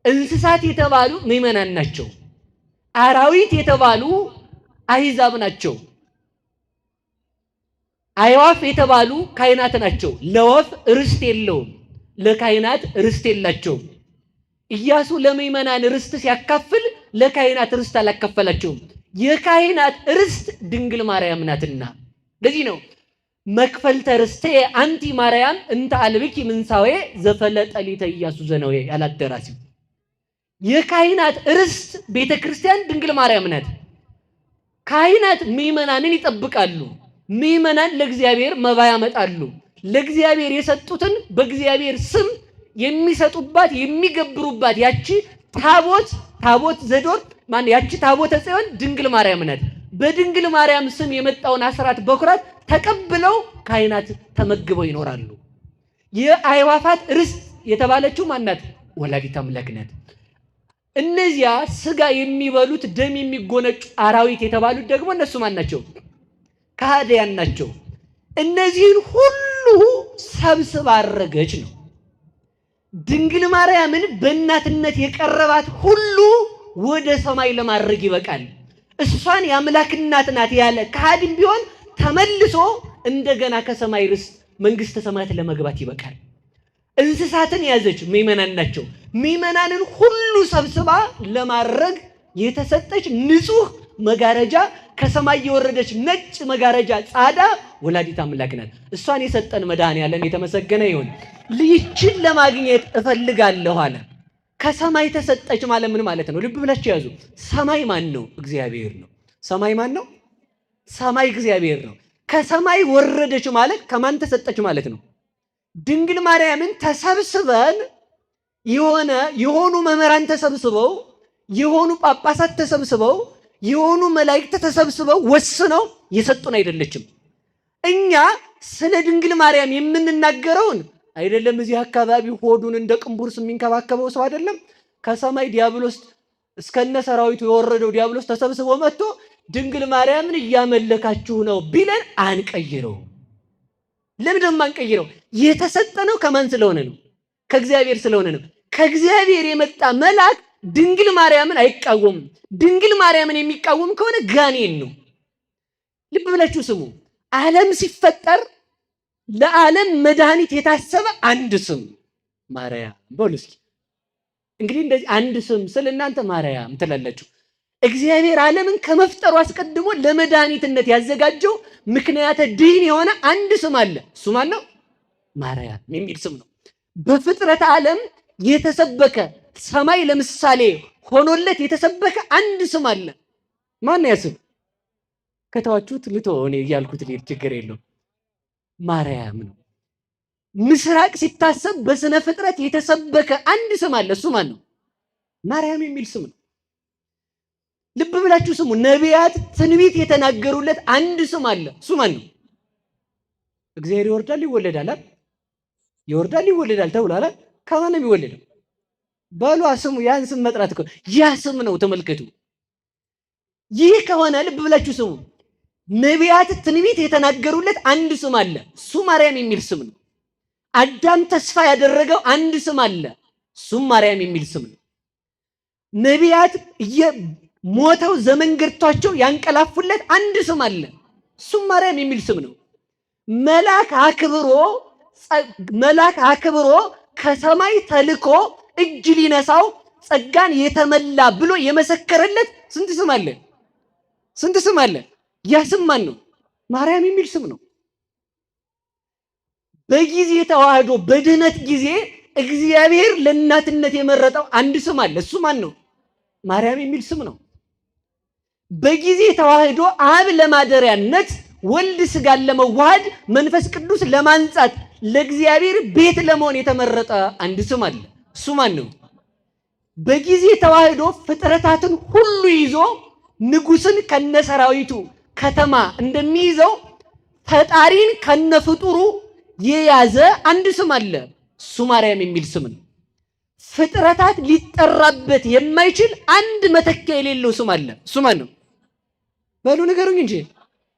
እንስሳት የተባሉ ምዕመናን ናቸው። አራዊት የተባሉ አሕዛብ ናቸው። አዕዋፍ የተባሉ ካህናት ናቸው። ለወፍ ርስት የለውም፣ ለካህናት ርስት የላቸውም። ኢያሱ ለምዕመናን ርስት ሲያካፍል ለካህናት ርስት አላካፈላቸውም። የካህናት ርስት ድንግል ማርያም ናትና ለዚህ ነው መክፈልተ ርስቴ አንቲ ማርያም እንተ አልብኪ ምንሳዌ ዘፈለጠሊተ ኢያሱ ዘነዌ ያላደራሲ። የካህናት ርስት ቤተክርስቲያን ድንግል ማርያም ናት። ካህናት ምዕመናንን ይጠብቃሉ። ምዕመናን ለእግዚአብሔር መባ ያመጣሉ። ለእግዚአብሔር የሰጡትን በእግዚአብሔር ስም የሚሰጡባት የሚገብሩባት ያቺ ታቦት ዘዶር ያቺ ታቦተ ጽዮን ድንግል ማርያም ናት። በድንግል ማርያም ስም የመጣውን አስራት በኩራት ተቀብለው ካህናት ተመግበው ይኖራሉ። የአዕዋፋት ርስት የተባለችው ማናት? ወላዲት አምላክ ናት። እነዚያ ስጋ የሚበሉት ደም የሚጎነጩ አራዊት የተባሉት ደግሞ እነሱ ማን ናቸው? ከሃዲያን ናቸው። እነዚህን ሁሉ ሰብስባ አረገች ነው። ድንግል ማርያምን በእናትነት የቀረባት ሁሉ ወደ ሰማይ ለማድረግ ይበቃል። እሷን የአምላክ እናት ናት ያለ ከሃዲም ቢሆን ተመልሶ እንደገና ከሰማይ ርስት መንግስተ ሰማያት ለመግባት ይበቃል። እንስሳትን ያዘች ምእመናን ናቸው። ምእመናንን ሁሉ ሰብስባ ለማድረግ የተሰጠች ንጹህ መጋረጃ ከሰማይ የወረደች ነጭ መጋረጃ ጻዳ ወላዲት አምላክ ናት። እሷን የሰጠን መድኃኔዓለም የተመሰገነ ይሁን። ይህችን ለማግኘት እፈልጋለሁ አለ። ከሰማይ ተሰጠች ማለት ምን ማለት ነው? ልብ ብላችሁ ያዙ። ሰማይ ማን ነው? እግዚአብሔር ነው። ሰማይ ማን ነው? ሰማይ እግዚአብሔር ነው። ከሰማይ ወረደች ማለት ከማን ተሰጠች ማለት ነው? ድንግል ማርያምን ተሰብስበን የሆኑ መምህራን ተሰብስበው የሆኑ ጳጳሳት ተሰብስበው የሆኑ መላእክት ተሰብስበው ወስነው የሰጡን አይደለችም። እኛ ስለ ድንግል ማርያም የምንናገረውን አይደለም። እዚህ አካባቢ ሆዱን እንደ ቅንቡርስ የሚንከባከበው ሰው አይደለም። ከሰማይ ዲያብሎስ እስከነ ሰራዊቱ የወረደው ዲያብሎስ ተሰብስቦ መጥቶ ድንግል ማርያምን እያመለካችሁ ነው ቢለን አንቀይረው። ለምንድን ነው አንቀይረው? የተሰጠነው ከማን ስለሆነ ነው? ከእግዚአብሔር ስለሆነ ነው። ከእግዚአብሔር የመጣ መልአክ ድንግል ማርያምን አይቃወምም። ድንግል ማርያምን የሚቃወም ከሆነ ጋኔን ነው። ልብ ብላችሁ ስሙ። ዓለም ሲፈጠር ለዓለም መድኃኒት የታሰበ አንድ ስም ማርያም በሉ እስኪ። እንግዲህ እንደዚህ አንድ ስም ስለ እናንተ ማርያም ትላላችሁ። እግዚአብሔር ዓለምን ከመፍጠሩ አስቀድሞ ለመድኃኒትነት ያዘጋጀው ምክንያተ ድኅን የሆነ አንድ ስም አለ። እሱ ማን ነው? ማርያም የሚል ስም ነው። በፍጥረት ዓለም የተሰበከ ሰማይ ለምሳሌ ሆኖለት የተሰበከ አንድ ስም አለ። ማን ነው ያ ስም? ከተዋችሁት ልቶ እኔ እያልኩት ልሄድ ችግር የለውም። ማርያም ነው። ምስራቅ ሲታሰብ በስነ ፍጥረት የተሰበከ አንድ ስም አለ። እሱ ማን ነው? ማርያም የሚል ስም ነው። ልብ ብላችሁ ስሙ። ነቢያት ትንቢት የተናገሩለት አንድ ስም አለ። እሱ ማን ነው? እግዚአብሔር ይወርዳል ይወለዳል አይደል? ይወርዳል ይወለዳል ተብሏል አይደል? ከማን ነው የሚወለደው? በሏ ስሙ። ያን ስም መጥራት እኮ ያ ስም ነው። ተመልከቱ። ይህ ከሆነ ልብ ብላችሁ ስሙ። ነቢያት ትንቢት የተናገሩለት አንድ ስም አለ። እሱ ማርያም የሚል ስም ነው። አዳም ተስፋ ያደረገው አንድ ስም አለ። እሱም ማርያም የሚል ስም ነው። ነቢያት ሞተው ዘመን ገርቷቸው ያንቀላፉለት አንድ ስም አለ። እሱም ማርያም የሚል ስም ነው። መልአክ አክብሮ ከሰማይ ተልኮ እጅ ሊነሳው ጸጋን የተመላ ብሎ የመሰከረለት ስንት ስም አለ? ስንት ስም አለ? ያ ስም ማን ነው? ማርያም የሚል ስም ነው። በጊዜ ተዋህዶ በድህነት ጊዜ እግዚአብሔር ለእናትነት የመረጠው አንድ ስም አለ። እሱ ማን ነው? ማርያም የሚል ስም ነው። በጊዜ ተዋህዶ አብ ለማደሪያነት ወልድ ስጋን ለመዋሃድ መንፈስ ቅዱስ ለማንጻት ለእግዚአብሔር ቤት ለመሆን የተመረጠ አንድ ስም አለ። እሱ ማን ነው? በጊዜ ተዋህዶ ፍጥረታትን ሁሉ ይዞ ንጉስን ከነሰራዊቱ ከተማ እንደሚይዘው ፈጣሪን ከነፍጡሩ የያዘ አንድ ስም አለ። እሱ ማርያም የሚል ስም ነው። ፍጥረታት ሊጠራበት የማይችል አንድ መተኪያ የሌለው ስም አለ። እሱ ማን ነው? በሉ ንገሩኝ እንጂ።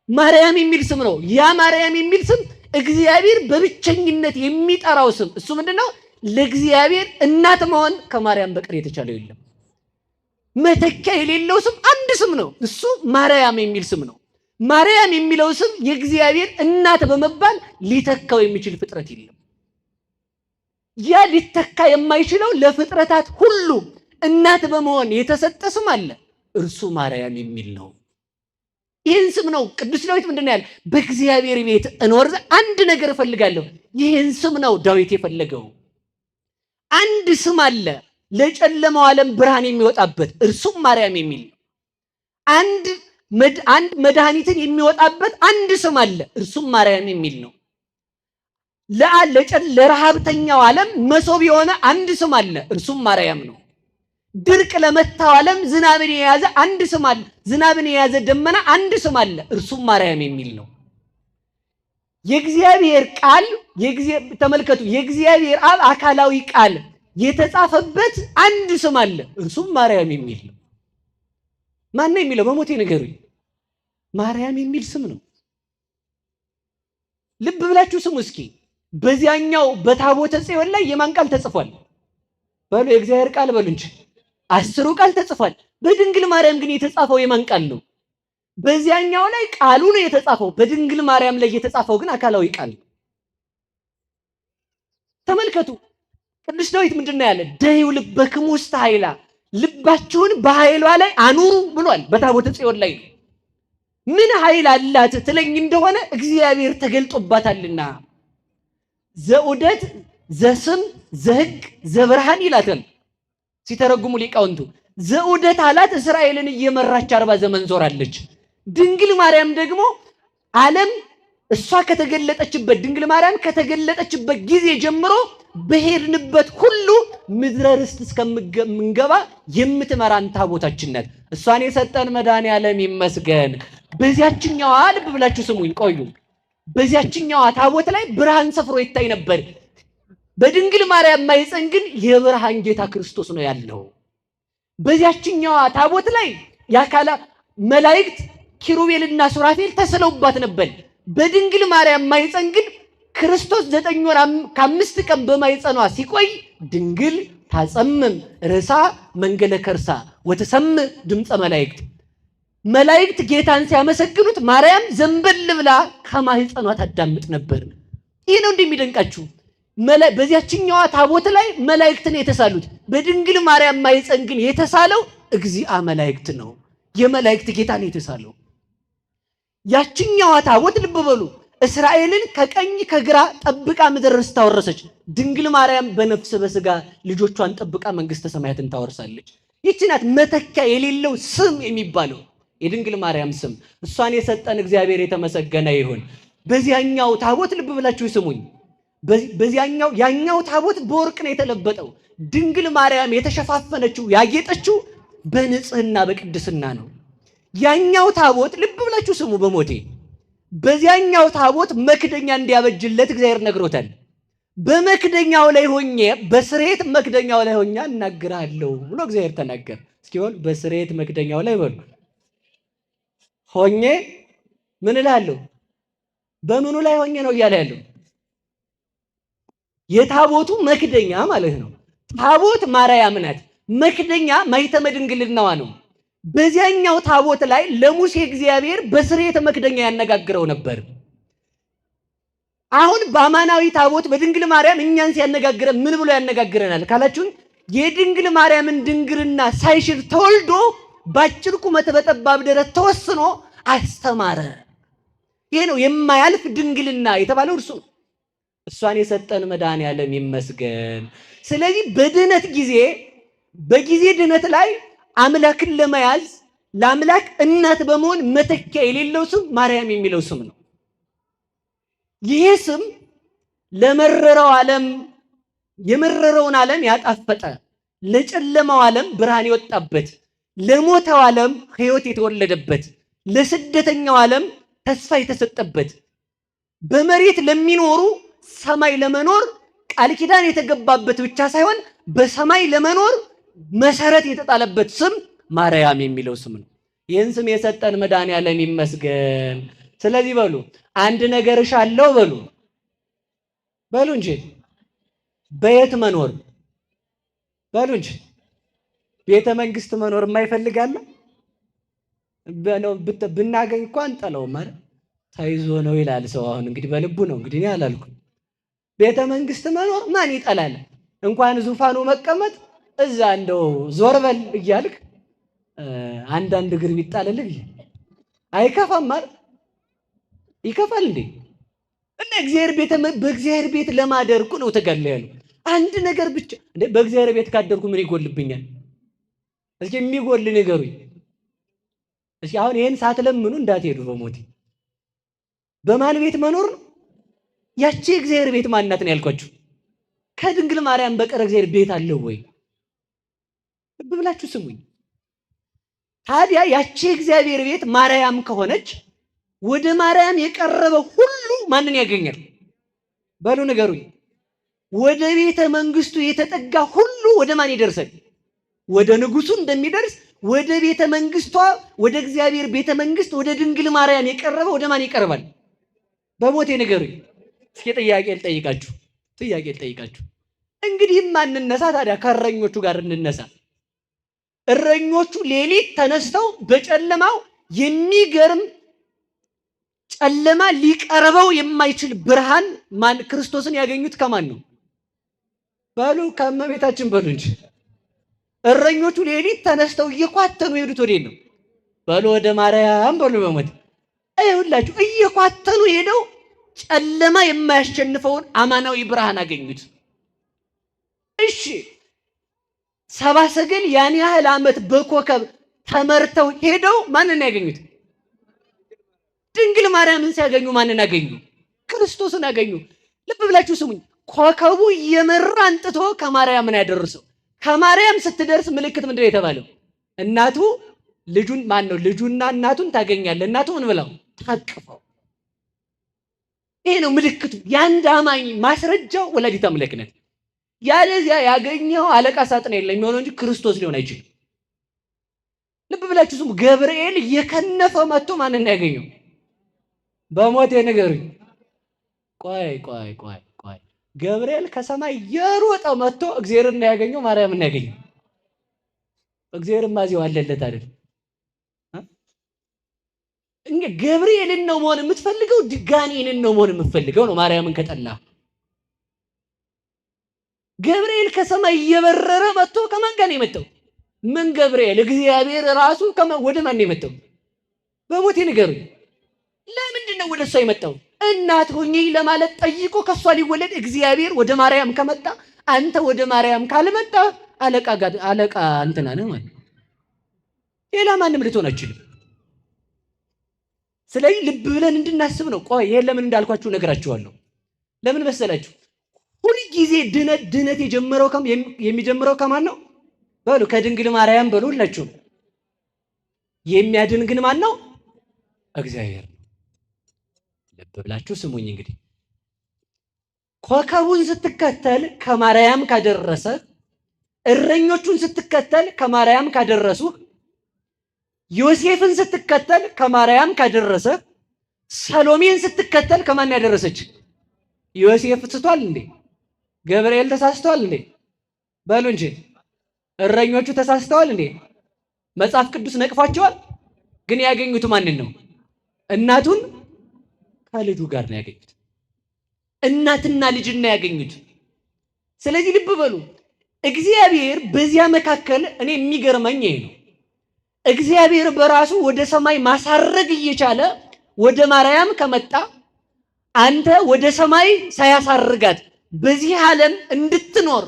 ማርያም የሚል ስም ነው። ያ ማርያም የሚል ስም እግዚአብሔር በብቸኝነት የሚጠራው ስም። እሱ ምንድነው? ለእግዚአብሔር እናት መሆን ከማርያም በቀር የተቻለው የለም። መተኪያ የሌለው ስም አንድ ስም ነው። እሱ ማርያም የሚል ስም ነው። ማርያም የሚለው ስም የእግዚአብሔር እናት በመባል ሊተካው የሚችል ፍጥረት የለም። ያ ሊተካ የማይችለው ለፍጥረታት ሁሉ እናት በመሆን የተሰጠ ስም አለ። እርሱ ማርያም የሚል ነው። ይህን ስም ነው ቅዱስ ዳዊት ምንድነው ያለ? በእግዚአብሔር ቤት እኖር ዘንድ አንድ ነገር እፈልጋለሁ። ይህን ስም ነው ዳዊት የፈለገው። አንድ ስም አለ ለጨለማው ዓለም ብርሃን የሚወጣበት፣ እርሱም ማርያም የሚል ነው። አንድ መድኃኒትን የሚወጣበት አንድ ስም አለ፣ እርሱም ማርያም የሚል ነው። ለረሃብተኛው ዓለም መሶብ የሆነ አንድ ስም አለ፣ እርሱም ማርያም ነው። ድርቅ ለመታው ዓለም ዝናብን የያዘ አንድ ስም አለ፣ ዝናብን የያዘ ደመና አንድ ስም አለ፣ እርሱም ማርያም የሚል ነው። የእግዚአብሔር ቃል ተመልከቱ፣ የእግዚአብሔር አብ አካላዊ ቃል የተጻፈበት አንድ ስም አለ፣ እርሱም ማርያም የሚል ነው። ማን ነው የሚለው? በሞቴ ንገሩኝ። ማርያም የሚል ስም ነው። ልብ ብላችሁ ስሙ እስኪ። በዚያኛው በታቦተ ጽዮን ላይ የማን ቃል ተጽፏል? በሉ የእግዚአብሔር ቃል በሉ እንጂ 10ሩ ቃል ተጽፏል። በድንግል ማርያም ግን የተጻፈው የማን ቃል ነው? በዚያኛው ላይ ቃሉ ነው የተጻፈው። በድንግል ማርያም ላይ የተጻፈው ግን አካላዊ ቃል ነው። ተመልከቱ። ቅዱስ ዳዊት ምንድነው ያለ? ደዩ ልበክሙ ውስተ ኃይላ፣ ልባችሁን በኃይሏ ላይ አኑሩ ብሏል። በታቦተ ጽዮን ላይ ምን ኃይል አላት ትለኝ እንደሆነ እግዚአብሔር ተገልጦባታልና ዘዑደት ዘስም ዘሕግ ዘብርሃን ይላታል ሲተረጉሙ ሊቃውንቱ። ዘዑደት አላት እስራኤልን እየመራች 40 ዘመን ዞራለች። ድንግል ማርያም ደግሞ ዓለም እሷ ከተገለጠችበት ድንግል ማርያም ከተገለጠችበት ጊዜ ጀምሮ በሄድንበት ሁሉ ምድረ ርስት እስከምንገባ የምትመራን ታቦታችን ናት። እሷን የሰጠን መድኃኔዓለም ይመስገን። በዚያችኛዋ ልብ ብላችሁ ስሙኝ ቆዩ። በዚያችኛዋ ታቦት ላይ ብርሃን ሰፍሮ ይታይ ነበር። በድንግል ማርያም ማኅፀን ግን የብርሃን ጌታ ክርስቶስ ነው ያለው። በዚያችኛዋ ታቦት ላይ የአካላ መላእክት ኪሩቤልና ሱራፌል ተስለውባት ነበር። በድንግል ማርያም ማኅፀን ግን ክርስቶስ 9 ወር ከ5 ቀን በማኅፀኗ ሲቆይ ድንግል ታጸምም ርሳ መንገለ ከርሳ ወተሰምዕ ድምፀ መላእክት፣ መላእክት ጌታን ሲያመሰግኑት ማርያም ዘንበል ብላ ከማኅፀኗ ታዳምጥ ነበር። ይህ ነው እንደሚደንቃችሁ። በዚያችኛዋ ታቦት ላይ መላእክትን የተሳሉት፣ በድንግል ማርያም ማኅፀን ግን የተሳለው እግዚአ መላእክት ነው። የመላእክት ጌታ ነው የተሳለው። ያችኛዋ ታቦት ልብ በሉ እስራኤልን ከቀኝ ከግራ ጠብቃ ምድር ርስት ታወረሰች። ድንግል ማርያም በነፍስ በስጋ ልጆቿን ጠብቃ መንግስተ ሰማያትን ታወርሳለች። ይህች ናት መተኪያ የሌለው ስም የሚባለው የድንግል ማርያም ስም። እሷን የሰጠን እግዚአብሔር የተመሰገነ ይሁን። በዚያኛው ታቦት ልብ ብላችሁ ስሙኝ። ያኛው ታቦት በወርቅ ነው የተለበጠው። ድንግል ማርያም የተሸፋፈነችው ያጌጠችው በንጽህና በቅድስና ነው። ያኛው ታቦት ልብ ብላችሁ ስሙ በሞቴ በዚያኛው ታቦት መክደኛ እንዲያበጅለት እግዚአብሔር ነግሮታል። በመክደኛው ላይ ሆኜ በስሬት መክደኛው ላይ ሆኜ እናገራለሁ ብሎ እግዚአብሔር ተናገረ። እስኪ በሉ በስሬት መክደኛው ላይ በሉ ሆኜ ምን እላለሁ? በምኑ ላይ ሆኜ ነው እያለ ያለው? የታቦቱ መክደኛ ማለት ነው። ታቦት ማርያም ናት። መክደኛ ማኅተመ ድንግልናዋ ነው። በዚያኛው ታቦት ላይ ለሙሴ እግዚአብሔር በስርየተ መክደኛ ያነጋግረው ነበር። አሁን በአማናዊ ታቦት በድንግል ማርያም እኛን ሲያነጋግረን ምን ብሎ ያነጋግረናል ካላችሁን፣ የድንግል ማርያምን ድንግልና ሳይሽር ተወልዶ ባጭር ቁመት በጠባብ ደረት ተወስኖ አስተማረ። ይሄ ነው የማያልፍ ድንግልና የተባለው እርሱ። እሷን የሰጠን መድኃኔዓለም ይመስገን። ስለዚህ በድነት ጊዜ በጊዜ ድነት ላይ አምላክን ለመያዝ ለአምላክ እናት በመሆን መተኪያ የሌለው ስም ማርያም የሚለው ስም ነው። ይሄ ስም ለመረረው ዓለም የመረረውን ዓለም ያጣፈጠ፣ ለጨለማው ዓለም ብርሃን የወጣበት፣ ለሞተው ዓለም ሕይወት የተወለደበት፣ ለስደተኛው ዓለም ተስፋ የተሰጠበት፣ በመሬት ለሚኖሩ ሰማይ ለመኖር ቃል ኪዳን የተገባበት ብቻ ሳይሆን በሰማይ ለመኖር መሰረት የተጣለበት ስም ማርያም የሚለው ስም ነው። ይህን ስም የሰጠን መድኃኔዓለም ይመስገን። ስለዚህ በሉ አንድ ነገር እሻለሁ በሉ እንጂ በየት መኖር በሉ እንጂ ቤተ መንግስት መኖር የማይፈልጋለ ብናገኝ እኮ አንጠላውም ማለት ተይዞ ነው ይላል ሰው። አሁን እንግዲህ በልቡ ነው እንግዲህ እኔ አላልኩም። ቤተ መንግስት መኖር ማን ይጠላል? እንኳን ዙፋኑ መቀመጥ እዛ እንደው ዞር በል እያልክ አንዳንድ እግር ቢጣልልህ አይከፋም ማለት ይከፋል እንዴ? እና በእግዚአብሔር ቤት ለማደር እኮ ነው ተጋለያሉ። አንድ ነገር ብቻ እንዴ በእግዚአብሔር ቤት ካደርኩ ምን ይጎልብኛል? እስኪ የሚጎል ንገሩኝ። እስኪ አሁን ይሄን ሳትለምኑ እንዳትሄዱ በሞቴ። በማን ቤት መኖር ነው? ያቺ እግዚአብሔር ቤት ማናት ነው ያልኳችሁ? ከድንግል ማርያም በቀር እግዚአብሔር ቤት አለው ወይ? ልብ ብላችሁ ስሙኝ። ታዲያ ያቺ እግዚአብሔር ቤት ማርያም ከሆነች ወደ ማርያም የቀረበ ሁሉ ማንን ያገኛል? በሉ ንገሩኝ። ወደ ቤተ መንግስቱ የተጠጋ ሁሉ ወደ ማን ይደርሳል? ወደ ንጉሱ እንደሚደርስ ወደ ቤተ መንግስቷ ወደ እግዚአብሔር ቤተ መንግስት ወደ ድንግል ማርያም የቀረበ ወደ ማን ይቀርባል? በሞቴ ንገሩኝ። እስኪ ጥያቄ ልጠይቃችሁ። እንግዲህ እንግዲህ ማንነሳ ታዲያ ከእረኞቹ ጋር እንነሳ። እረኞቹ ሌሊት ተነስተው በጨለማው የሚገርም ጨለማ ሊቀርበው የማይችል ብርሃን ክርስቶስን ያገኙት ከማን ነው? በሉ ከእመቤታችን በሉ እንጂ። እረኞቹ ሌሊት ተነስተው እየኳተኑ ሄዱት ወዴት ነው? በሉ ወደ ማርያም በሉ። በሞት አይሁላችሁ እየኳተኑ ሄደው ጨለማ የማያሸንፈውን አማናዊ ብርሃን አገኙት። እሺ ሰብአ ሰገል ያን ያህል ዓመት በኮከብ ተመርተው ሄደው ማንን ያገኙት? ድንግል ማርያምን ሲያገኙ ማንን አገኙ? ክርስቶስን አገኙ። ልብ ብላችሁ ስሙኝ። ኮከቡ እየመራ አንጥቶ ከማርያም ነው ያደረሰው። ከማርያም ስትደርስ ምልክት ምንድን ነው የተባለው? እናቱ ልጁን ማን ነው? ልጁና እናቱን ታገኛለህ። እናቱ ምን ብለው ታቅፈው። ይሄ ነው ምልክቱ። የአንድ አማኝ ማስረጃው ወላዲተ አምላክ ናት። ያለዚያ ያገኘው አለቃ ሳጥናኤል የሚሆነው እንጂ ክርስቶስ ሊሆን አይችልም። ልብ ብላችሁ ስሙ። ገብርኤል እየከነፈ መጥቶ ማንን ያገኘው? በሞቴ ንገሩኝ። ቆይ ገብርኤል ከሰማይ የሮጠ መጥቶ እግዚአብሔርን ያገኘው ማርያምን ያገኘው? እግዚአብሔርማ እዚያው አለለት አይደል? እንግዲህ ገብርኤልን ነው መሆን የምትፈልገው? ጋኔንን ነው መሆን የምትፈልገው? ነው ማርያምን ከጠላ ገብርኤል ከሰማይ እየበረረ መጥቶ ከማን ጋር ነው የመጣው? ምን ገብርኤል? እግዚአብሔር ራሱ ወደ ማን ነው የመጣው? በሞቴ ንገሩኝ። ለምንድን ነው ወደ እሷ የመጣው? እናት ሆኜ ለማለት ጠይቆ ከሷ ሊወለድ እግዚአብሔር ወደ ማርያም ከመጣ፣ አንተ ወደ ማርያም ካልመጣ አለቃ እንትና ነህ ማለት። ሌላ ማንም ልትሆን አይችልም። ስለዚህ ልብ ብለን እንድናስብ ነው። ቆይ ይሄን ለምን እንዳልኳችሁ ነገራችኋለሁ። ለምን መሰላችሁ? ሁልጊዜ ድነት የሚጀምረው ከማን ነው? በሉ ከድንግል ማርያም በሉ። ሁላችሁም የሚያድን ግን ማን ነው? እግዚአብሔር ነው። ልብ ብላችሁ ስሙኝ። እንግዲህ ኮከቡን ስትከተል ከማርያም ካደረሰ፣ እረኞቹን ስትከተል ከማርያም ካደረሱ፣ ዮሴፍን ስትከተል ከማርያም ካደረሰ፣ ሰሎሜን ስትከተል ከማን ያደረሰች? ዮሴፍ ስቷል እንዴ? ገብርኤል ተሳስተዋል እንዴ? በሉ እንጂ እረኞቹ ተሳስተዋል እንዴ? መጽሐፍ ቅዱስ ነቅፏቸዋል። ግን ያገኙት ማንን ነው? እናቱን ከልጁ ጋር ነው ያገኙት። እናትና ልጅና ያገኙት። ስለዚህ ልብ በሉ። እግዚአብሔር በዚያ መካከል እኔ የሚገርመኝ ይሄ ነው። እግዚአብሔር በራሱ ወደ ሰማይ ማሳረግ እየቻለ ወደ ማርያም ከመጣ አንተ ወደ ሰማይ ሳያሳርጋት በዚህ ዓለም እንድትኖር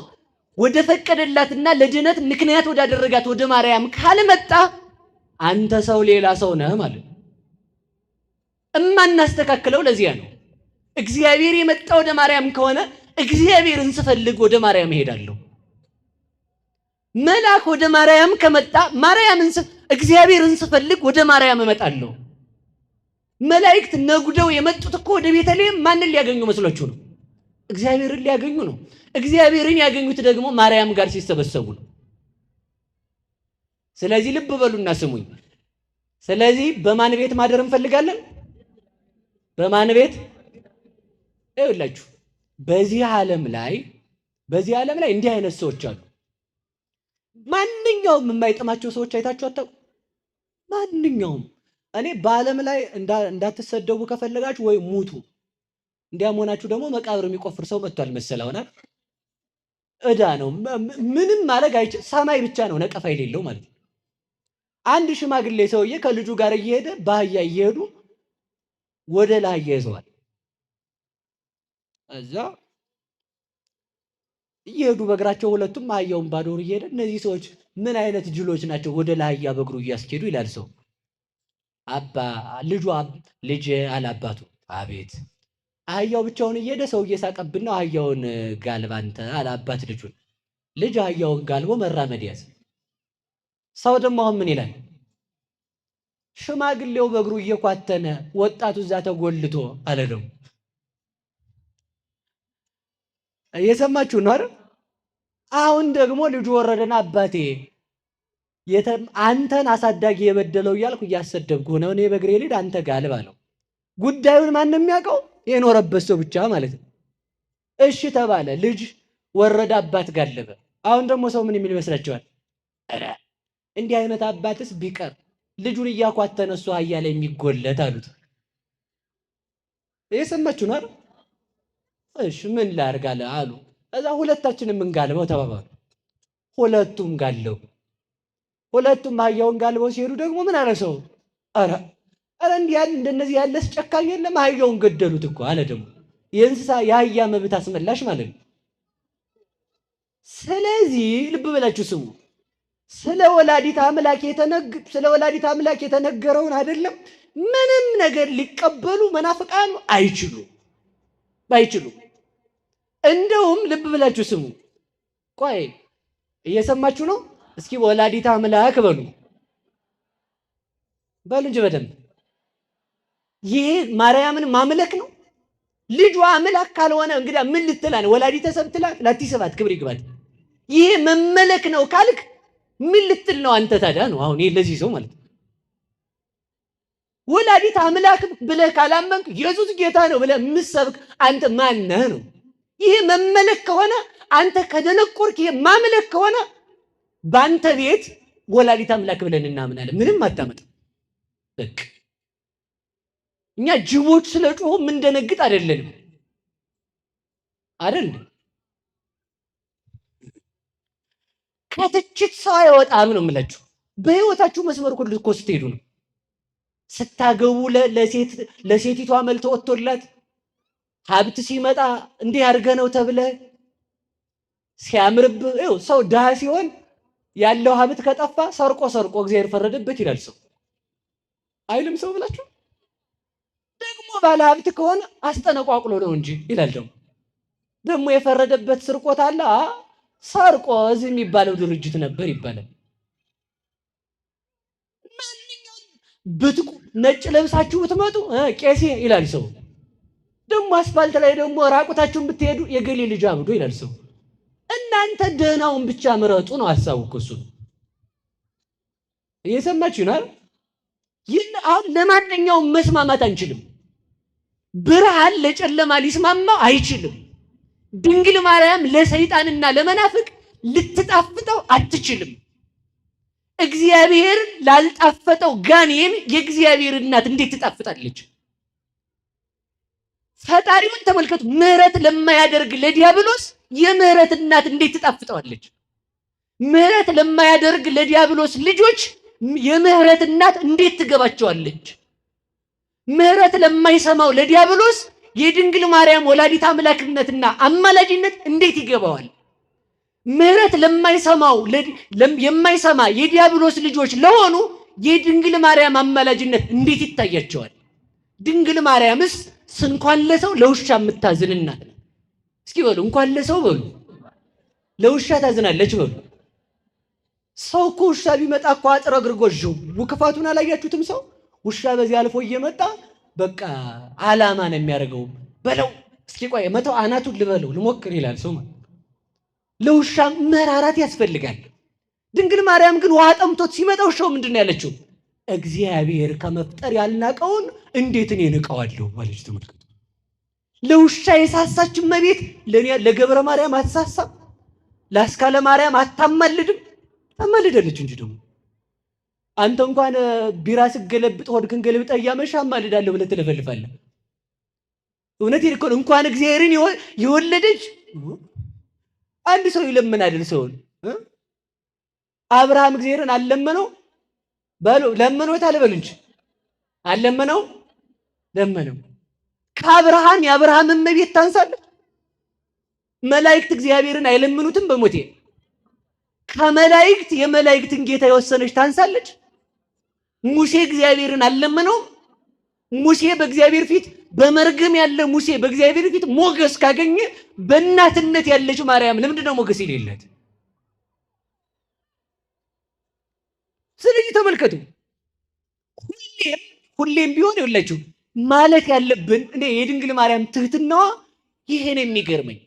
ወደ ፈቀደላትና ለድነት ምክንያት ወዳደረጋት ወደ ማርያም ካልመጣ አንተ ሰው ሌላ ሰው ነህ ማለት ነው። እማናስተካክለው ለዚያ ነው። እግዚአብሔር የመጣ ወደ ማርያም ከሆነ እግዚአብሔርን ስፈልግ ወደ ማርያም እሄዳለሁ። መልአክ ወደ ማርያም ከመጣ እግዚአብሔርን ስፈልግ ወደ ማርያም እመጣለሁ። መላእክት ነጉደው የመጡት እኮ ወደ ቤተልሔም ማንን ሊያገኙ መስሏችሁ ነው? እግዚአብሔርን ሊያገኙ ነው። እግዚአብሔርን ያገኙት ደግሞ ማርያም ጋር ሲሰበሰቡ ነው። ስለዚህ ልብ በሉና ስሙኝ። ስለዚህ በማን ቤት ማደር እንፈልጋለን? በማን ቤት? ይኸውላችሁ በዚህ ዓለም ላይ እንዲህ አይነት ሰዎች አሉ። ማንኛውም የማይጥማቸው ሰዎች አይታችሁ አታውቁ? ማንኛውም እኔ በዓለም ላይ እንዳትሰደቡ ከፈለጋችሁ ወይ ሙቱ። እንዲያም ሆናችሁ ደግሞ መቃብር የሚቆፍር ሰው መጥቷል መሰለ ሆነ እዳ ነው። ምንም ማድረግ አይችል። ሰማይ ብቻ ነው ነቀፋ የሌለው ማለት ነው። አንድ ሽማግሌ ሰውዬ ከልጁ ጋር እየሄደ በአህያ እየሄዱ ወደ ላህያ ይዘዋል። እዛ እየሄዱ በእግራቸው ሁለቱም አህያውን ባዶር እየሄደ እነዚህ ሰዎች ምን አይነት ጅሎች ናቸው ወደ ላህያ በእግሩ እያስኬዱ ይላል ሰው። ልጅ አላባቱ አቤት አህያው ብቻውን እየሄደ ሰው እየሳቀብን ነው። አህያውን ጋልባ አንተ አላባት ልጅ አህያውን ጋልቦ መራመድ ያዘ። ሰው ደግሞ አሁን ምን ይላል? ሽማግሌው በእግሩ እየኳተነ ወጣቱ እዛ ተጎልቶ አለለው። እየሰማችሁ ነው አይደል? አሁን ደግሞ ልጁ ወረደና አባቴ አንተን አሳዳጊ የበደለው እያልኩ እያሰደብኩ ነው። እኔ በእግሬ ልሂድ አንተ ጋልብ አለው። ጉዳዩን ማን ነው የሚያውቀው? የኖረበት ሰው ብቻ ማለት ነው። እሺ ተባለ። ልጅ ወረደ አባት ጋለበ። አሁን ደግሞ ሰው ምን የሚል ይመስላችኋል? ኧረ እንዲህ አይነት አባትስ ቢቀር ልጁን እያኳተነ እሱ አህያ ላይ የሚጎለት አሉት። እየሰማችሁ ነው አይደል? እሺ ምን ላድርግ አሉ። እዛ ሁለታችንም እንጋልበው ተባባሉ። ሁለቱም ጋለው። ሁለቱም አህያውን ጋልበው ሲሄዱ ደግሞ ምን አለ ሰው? ኧረ እንዲህ ያለ እንደነዚህ ያለስ ጨካኝ የለም፣ አህያውን ገደሉት እኮ አለ። ደግሞ የእንስሳ የአህያ መብት አስመላሽ ማለት ነው። ስለዚህ ልብ ብላችሁ ስሙ። ስለ ወላዲተ አምላክ የተነገረውን አይደለም ምንም ነገር ሊቀበሉ መናፍቃኑ አይችሉም። እንደውም ልብ ብላችሁ ስሙ። ቆይ እየሰማችሁ ነው? እስኪ ወላዲተ አምላክ በሉ እንጂ በደንብ። ይሄ ማርያምን ማምለክ ነው። ልጇ አምላክ ካልሆነ እንግዲህ ምን ልትላን? ወላዲተ ሰብ ትላት ላቲሰባት ክብር ይግባት። ይሄ መመለክ ነው ካልክ ምን ልትል ነው አንተ ታዲያ? ነው አሁን ይሄ ለዚህ ሰው ማለት ወላዲተ አምላክ ብለህ ካላመንክ ኢየሱስ ጌታ ነው ብለህ የምትሰብክ አንተ ማን ነህ ነው? ይሄ መመለክ ከሆነ አንተ ከደነቆርክ፣ ይሄ ማምለክ ከሆነ በአንተ ቤት ወላዲተ አምላክ ብለን እናምናለን። ምንም አታመጣም። በቃ እኛ ጅቦች ስለጮሁ ምን ደነግጥ አይደለንም አይደል? ከትችት ሰው አይወጣም ነው የምላችሁ። በህይወታችሁ መስመር ሁሉ እኮ ስትሄዱ ነው። ስታገቡ ለሴቲቷ መልክ ወጥቶላት ሀብት ሲመጣ እንዲህ አድርገህ ነው ተብለህ ሲያምርብህ፣ ይኸው ሰው ድሃ ሲሆን ያለው ሀብት ከጠፋ ሰርቆ እግዚአብሔር ፈረደበት ይላል ሰው አይልም? ሰው ብላችሁ ደግሞ ባለ ሀብት ከሆነ አስጠነቋቁሎ ነው እንጂ ይላል። ደግሞ የፈረደበት ስርቆት አለ። ሰርቆ እዚህ የሚባለው ድርጅት ነበር ይባላል። ማንኛውም ነጭ ለብሳችሁ ብትመጡ ቄሴ ይላል ሰው። ደግሞ አስፋልት ላይ ደግሞ ራቁታችሁን ብትሄዱ የገሌ ልጅ አብዶ ይላል ሰው። እናንተ ደህናውን ብቻ ምረጡ ነው ሐሳቡ እኮ እሱ። እየሰማችሁ ነው? ይህን አሁን ለማንኛውም መስማማት አንችልም። ብርሃን ለጨለማ ሊስማማው አይችልም። ድንግል ማርያም ለሰይጣንና ለመናፍቅ ልትጣፍጠው አትችልም። እግዚአብሔር ላልጣፈጠው ጋኔን የእግዚአብሔር እናት እንዴት ትጣፍጣለች? ፈጣሪውን ተመልከቱ። ምህረት ለማያደርግ ለዲያብሎስ የምህረት እናት እንዴት ትጣፍጠዋለች? ምህረት ለማያደርግ ለዲያብሎስ ልጆች የምህረት እናት እንዴት ትገባቸዋለች? ምህረት ለማይሰማው ለዲያብሎስ የድንግል ማርያም ወላዲተ አምላክነትና አማላጅነት እንዴት ይገባዋል? ምህረት የማይሰማ የዲያብሎስ ልጆች ለሆኑ የድንግል ማርያም አማላጅነት እንዴት ይታያቸዋል? ድንግል ማርያምስ እንኳን ለሰው ለውሻ የምታዝን እናት ነው። እስኪ በሉ እንኳን ለሰው በሉ ለውሻ ታዝናለች በሉ። ሰው እኮ ውሻ ቢመጣ እኮ አጥረግርጎ ዥው ክፋቱን አላያችሁትም? ሰው ውሻ በዚህ አልፎ እየመጣ በቃ አላማ ነው የሚያደርገው። በለው እስኪ ቆይ መተው አናቱን ልበለው ልሞክር ይላል ሰው። ለውሻ መራራት ያስፈልጋል። ድንግል ማርያም ግን ውሃ ጠምቶት ሲመጣ ውሻው ምንድን ነው ያለችው? እግዚአብሔር ከመፍጠር ያልናቀውን እንዴት እኔ ንቀዋለሁ ማለች። ተመልከቱ። ለውሻ የሳሳች እመቤት ለገብረ ማርያም አትሳሳም? ለአስካለ ማርያም አታማልድም? ታማልዳለች እንጂ ደግሞ አንተ እንኳን ቢራ ስገለብጥ ሆድክን ገልብጠህ እያመሻህ አማልዳለሁ ብለህ ትለፈልፋለህ። እውነቴን እኮ ነው። እንኳን እግዚአብሔርን የወለደች አንድ ሰው ይለምን አይደል? ሰውን አብርሃም እግዚአብሔርን አልለመነው በሉ ለመኖታል በሉ እንጂ አልለመነው ለመነው። ከአብርሃም የአብርሃም እመቤት ታንሳለች? መላእክት እግዚአብሔርን አይለምኑትም? በሞቴ ከመላእክት የመላእክትን ጌታ የወሰነች ታንሳለች? ሙሴ እግዚአብሔርን አልለመነውም? ሙሴ በእግዚአብሔር ፊት በመርገም ያለ ሙሴ በእግዚአብሔር ፊት ሞገስ ካገኘ በእናትነት ያለች ማርያም ለምንድን ነው ሞገስ የሌላት? ስለዚህ ተመልከቱ፣ ሁሌም ቢሆን ይኸውላችሁ ማለት ያለብን እኔ የድንግል ማርያም ትህትናዋ ይሄን የሚገርመኝ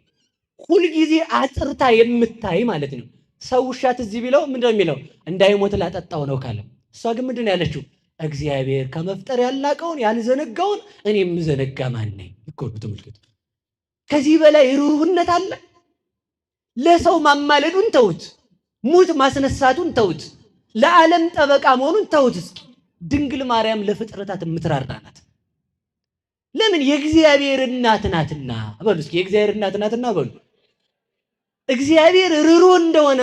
ሁልጊዜ አጥርታ የምታይ ማለት ነው። ሰው ውሻት እዚህ ቢለው ምንድነው የሚለው? እንዳይሞት ላጠጣው ነው ካለ፣ እሷ ግን ምንድን ነው ያለችው? እግዚአብሔር ከመፍጠር ያልናቀውን ያልዘነጋውን እኔ የምዘነጋ ማን ነኝ? ተመልከቱ። ከዚህ በላይ ሩህሩህነት አለ? ለሰው ማማለዱን ተውት፣ ሙት ማስነሳቱን ተውት፣ ለዓለም ጠበቃ መሆኑን ተውት። እስኪ ድንግል ማርያም ለፍጥረታት የምትራራ ናት። ለምን? የእግዚአብሔር እናት ናትና በሉ። እስኪ የእግዚአብሔር እናት ናትና በሉ። እግዚአብሔር ርሩ እንደሆነ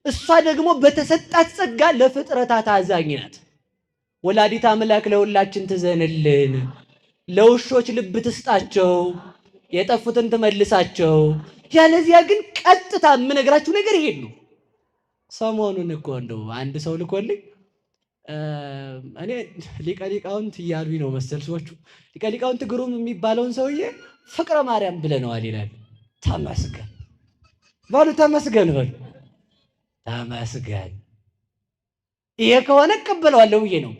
እሷ ደግሞ በተሰጣት ጸጋ ለፍጥረታት አዛኝ ናት። ወላዲት አምላክ ለሁላችን ትዘንልን፣ ለውሾች ልብ ትስጣቸው፣ የጠፉትን ትመልሳቸው። ያለዚያ ግን ቀጥታ የምነግራችሁ ነገር ይሄ ነው። ሰሞኑን እኮ እንደው አንድ ሰው ልኮልኝ እኔ ሊቀ ሊቃውንት እያሉኝ ነው መሰል ሰዎቹ። ሊቀ ሊቃውንት ግሩም የሚባለውን ሰውዬ ፍቅረ ማርያም ብለነዋል ይላል። ተመስገን በሉ፣ ተመስገን በሉ፣ ተመስገን። ይሄ ከሆነ እቀበለዋለሁ ብዬ ነው።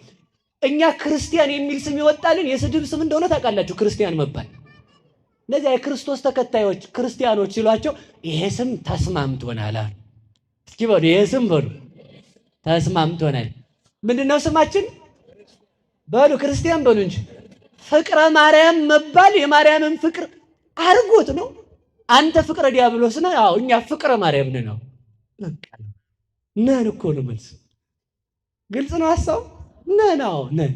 እኛ ክርስቲያን የሚል ስም ይወጣልን የስድብ ስም እንደሆነ ታውቃላችሁ። ክርስቲያን መባል እነዚያ የክርስቶስ ተከታዮች ክርስቲያኖች ሲሏቸው ይሄ ስም ተስማምቶናል አሉ። እስኪ በሉ ይሄ ስም በሉ ተስማምቶናል። ምንድነው ስማችን? በሉ ክርስቲያን በሉ እንጂ ፍቅረ ማርያም መባል የማርያምን ፍቅር አርጎት ነው። አንተ ፍቅረ ዲያብሎስ ነህ። አዎ እኛ ፍቅረ ማርያም ነን ነው። በቃ ነን እኮ ነው መልስ። ግልጽ ነው ሐሳቡ። ነን፣ አዎ ነን።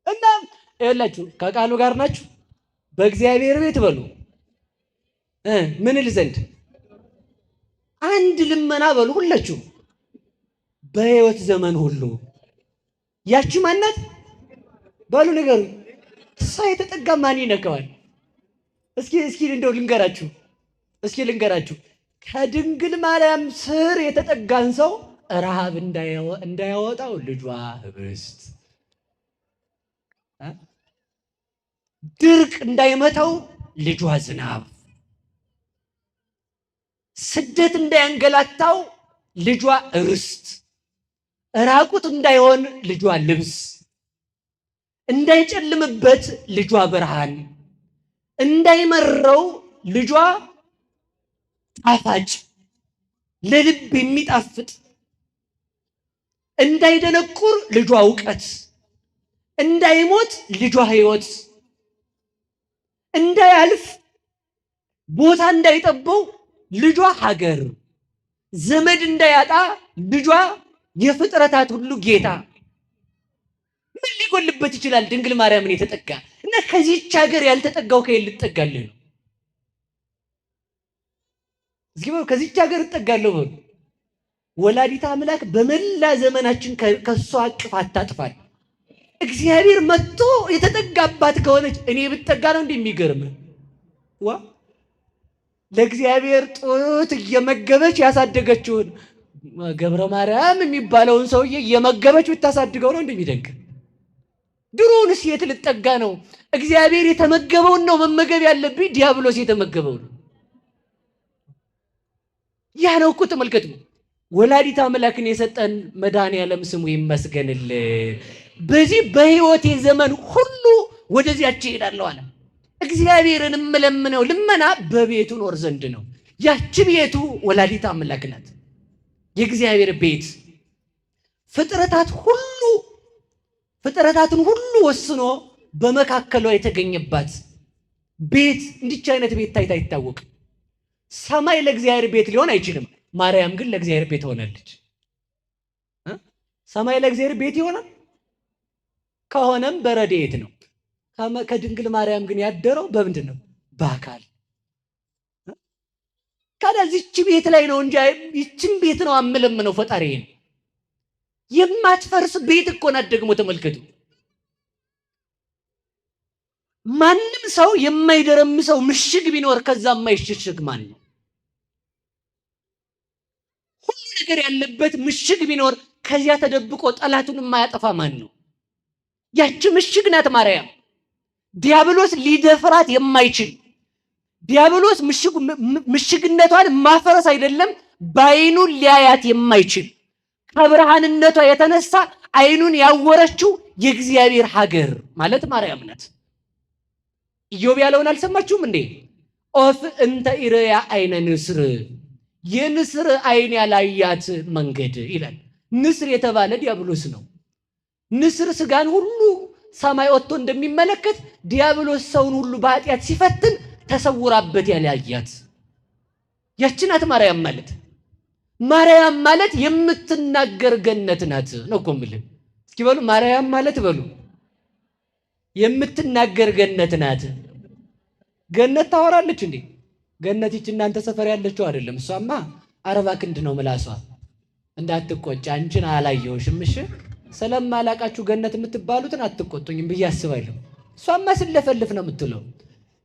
እና ይኸውላችሁ ከቃሉ ጋር ናችሁ። በእግዚአብሔር ቤት በሉ ምን ል ዘንድ አንድ ልመና በሉ ሁላችሁ በሕይወት ዘመን ሁሉ ያቺ ማናት በሉ ንገሩ። እሷ የተጠጋ ማን ይነካዋል? እስኪ እንደው ልንገራችሁ፣ ከድንግል ማርያም ስር የተጠጋን ሰው ረሃብ እንዳያወጣው ልጇ ህብስት፣ ድርቅ እንዳይመታው ልጇ ዝናብ፣ ስደት እንዳያንገላታው ልጇ ርስት፣ ራቁት እንዳይሆን ልጇ ልብስ፣ እንዳይጨልምበት ልጇ ብርሃን፣ እንዳይመረው ልጇ ጣፋጭ ለልብ የሚጣፍጥ፣ እንዳይደነቁር ልጇ እውቀት፣ እንዳይሞት ልጇ ሕይወት፣ እንዳያልፍ ቦታ እንዳይጠበው ልጇ ሀገር፣ ዘመድ እንዳያጣ ልጇ የፍጥረታት ሁሉ ጌታ። ምን ሊጎልበት ይችላል? ድንግል ማርያምን የተጠጋ እና ከዚህች ሀገር ያልተጠጋው ከየት ልትጠጋልህ ነው? እስኪ ከዚህች ሀገር እጠጋለሁ በሉ። ወላዲተ አምላክ በመላ ዘመናችን ከሷ አቅፍ አታጥፋል። እግዚአብሔር መጥቶ የተጠጋባት ከሆነች እኔ ብጠጋ ነው እንደሚገርም ዋ ለእግዚአብሔር ጡት እየመገበች ያሳደገችውን ገብረ ማርያም የሚባለውን ሰውዬ እየመገበች ብታሳድገው ነው እንደሚደንቅ። ድሮውንስ የት ልጠጋ ነው? እግዚአብሔር የተመገበውን ነው መመገብ ያለብኝ። ዲያብሎስ የተመገበው ነው። ያ ነው እኮ ተመልከቱ። ወላዲተ አምላክን የሰጠን መድኃኔዓለም ስሙ ይመስገንልን። በዚህ በሕይወቴ ዘመን ሁሉ ወደዚያች እሄዳለሁ አለ። እግዚአብሔርን የምለምነው ልመና በቤቱ ኖር ዘንድ ነው። ያቺ ቤቱ ወላዲተ አምላክ ናት። የእግዚአብሔር ቤት ፍጥረታትን ሁሉ ወስኖ በመካከሏ የተገኘባት ቤት። እንዲች አይነት ቤት ታይታ አይታወቅም። ሰማይ ለእግዚአብሔር ቤት ሊሆን አይችልም። ማርያም ግን ለእግዚአብሔር ቤት ሆናለች። ሰማይ ለእግዚአብሔር ቤት ይሆናል ከሆነም በረድኤት ነው። ከድንግል ማርያም ግን ያደረው በምንድን ነው? በአካል። ከዚች ቤት ላይ ነው እንጂ ይችን ቤት ነው አምለምነው ፈጣሪዬን። የማትፈርስ ቤት እኮ ናት። ደግሞ ተመልከቱ፣ ማንም ሰው የማይደረምሰው ምሽግ ቢኖር ከዛ የማይሸሸግ ማን ነው? ሁሉ ነገር ያለበት ምሽግ ቢኖር ከዚያ ተደብቆ ጠላቱን የማያጠፋ ማን ነው? ያቺ ምሽግ ናት ማርያም። ዲያብሎስ ሊደፍራት የማይችል ዲያብሎስ ምሽግነቷን ማፈረስ አይደለም በዓይኑ ሊያያት የማይችል ከብርሃንነቷ የተነሳ ዓይኑን ያወረችው የእግዚአብሔር ሀገር ማለት ማርያም ናት። ኢዮብ ያለውን አልሰማችሁም እንዴ? ኦፍ እንተ ኢርያ አይነ ንስር፣ የንስር ዓይን ያላያት መንገድ ይላል። ንስር የተባለ ዲያብሎስ ነው። ንስር ስጋን ሁሉ ሰማይ ወጥቶ እንደሚመለከት ዲያብሎስ ሰውን ሁሉ በኃጢአት ሲፈትን ተሰውራበት ያላያት ያቺ ናት ማርያም ማለት። ማርያም ማለት የምትናገር ገነት ናት ነው እኮ የምልህ። እስኪ በሉ ማርያም ማለት በሉ የምትናገር ገነት ናት። ገነት ታወራለች እንዴ? ገነት ይች እናንተ ሰፈር ያለችው አይደለም። እሷማ 40 ክንድ ነው ምላሷ። እንዳትቆጭ አንቺን አላየሁሽም። እሺ ስለማላቃችሁ ገነት የምትባሉትን አትቆጡኝም ብዬ አስባለሁ። እሷማ ስለፈልፍ ነው የምትለው።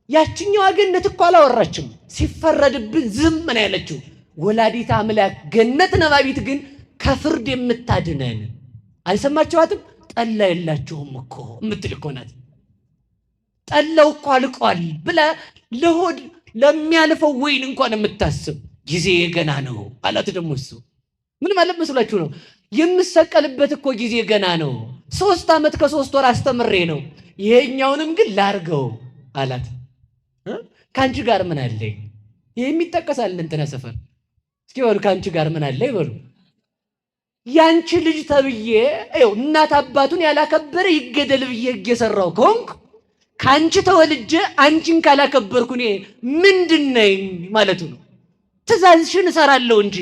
ያችኛዋ ገነት እኮ አላወራችም። ሲፈረድብን ዝም ነው ያለችው። ወላዲተ አምላክ ገነት ነባቢት ግን ከፍርድ የምታድነን አልሰማችኋትም? ጠላ የላችሁም እኮ የምትል እኮ ናት። ጠላው እኮ አልቋል ብላ ለሆድ ለሚያልፈው ወይን እንኳን የምታስብ ጊዜ ገና ነው አላት። ደግሞ እሱ ምን ማለት መስሏችሁ ነው? የምሰቀልበት እኮ ጊዜ ገና ነው። 3 ዓመት ከ3 ወር አስተምሬ ነው። ይሄኛውንም ግን ላርገው አላት። ከአንቺ ጋር ምን አለኝ? ይሄ የሚጠቀሳል እንትና ሰፈር። እስኪ በሉ ከአንቺ ጋር ምን አለ ይበሉ። ያንቺ ልጅ ተብዬ እናት አባቱን ያላከበረ ይገደል ብዬ እየሰራው ከሆንኩ ከአንቺ ተወልጄ አንቺን ካላከበርኩ እኔ ምንድን ነኝ ማለቱ ነው። ትእዛዝሽን እሰራለሁ እንጂ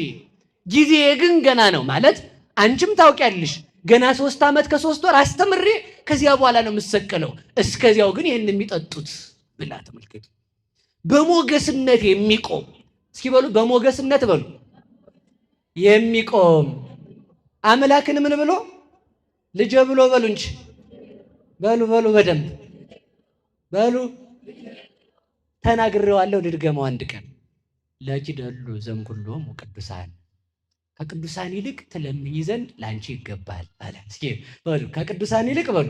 ጊዜ ግን ገና ነው ማለት አንቺም ታውቂያለሽ። ገና 3 ዓመት ከ3 ወር አስተምሬ ከዚያ በኋላ ነው የምሰቀለው። እስከዚያው ግን ይህን የሚጠጡት ብላ ተመልከቱ። በሞገስነት የሚቆም እስኪ በሉ በሞገስነት በሉ የሚቆም አምላክን ምን ብሎ ልጄ ብሎ በሉ እንጂ በሉ በደንብ በሉ ተናግሬዋለሁ። ልድገመው አንድ ቀን ለኪደሉ ዘንኩሎሙ ቅዱሳን ከቅዱሳን ይልቅ ትለምኝ ዘንድ ላንቺ ይገባል አለ። እስኪ በሉ ከቅዱሳን ይልቅ በሉ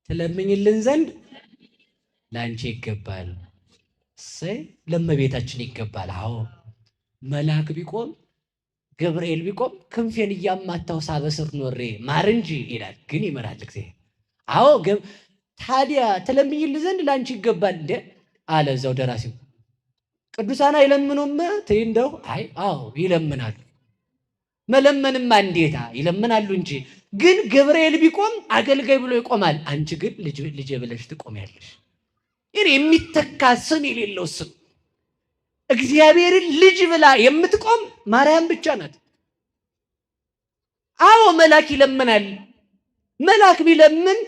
ትለምኝልን ዘንድ ላንቺ ይገባል። እሰይ ለእመቤታችን ይገባል። አዎ መልአክ ቢቆም ገብርኤል ቢቆም ክንፌን እያማታው ሳበስር ኖሬ ማር እንጂ ይላል፣ ግን ይመራል እግዚአብሔር። አዎ ታዲያ ትለምኝልን ዘንድ ላንቺ ይገባል እንዴ አለ እዛው ደራሲው። ቅዱሳን አይለምኑም ትይ እንደው አዎ ይለምናሉ። መለመንማ እንዴታ ይለምናሉ እንጂ። ግን ገብርኤል ቢቆም አገልጋይ ብሎ ይቆማል። አንቺ ግን ልጄ ብለሽ ትቆሚያለሽ። ይሄ የሚተካ ስም የሌለው ስም እግዚአብሔርን ልጅ ብላ የምትቆም ማርያም ብቻ ናት። አዎ መልአክ ይለምናል። መልአክ ቢለምን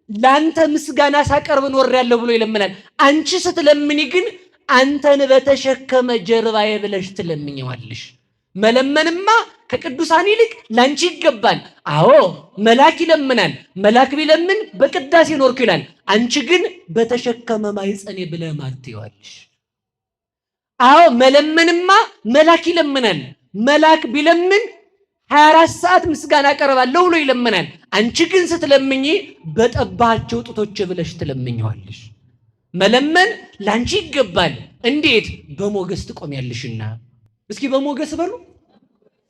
ላንተ ምስጋና ሳቀርብ ኖሬያለሁ ብሎ ይለምናል። አንቺ ስትለምኒ ግን አንተን በተሸከመ ጀርባዬ ብለሽ ትለምኚዋለሽ። መለመንማ ከቅዱሳን ይልቅ ላንቺ ይገባል። አዎ መልአክ ይለምናል። መልአክ ቢለምን በቅዳሴ ኖርኩ ይላል። አንቺ ግን በተሸከመ ማኅፀኔ ብለህ ማርትዋለሽ። አዎ መለመንማ መልአክ ይለምናል። መልአክ ቢለምን 24 ሰዓት ምስጋና አቀርባለሁ ብሎ ይለምናል። አንቺ ግን ስትለምኚ በጠባቸው ጡቶች ብለሽ ትለምኚዋለሽ። መለመን ላንቺ ይገባል። እንዴት? በሞገስ ትቆሚያለሽና። እስኪ በሞገስ በሉ።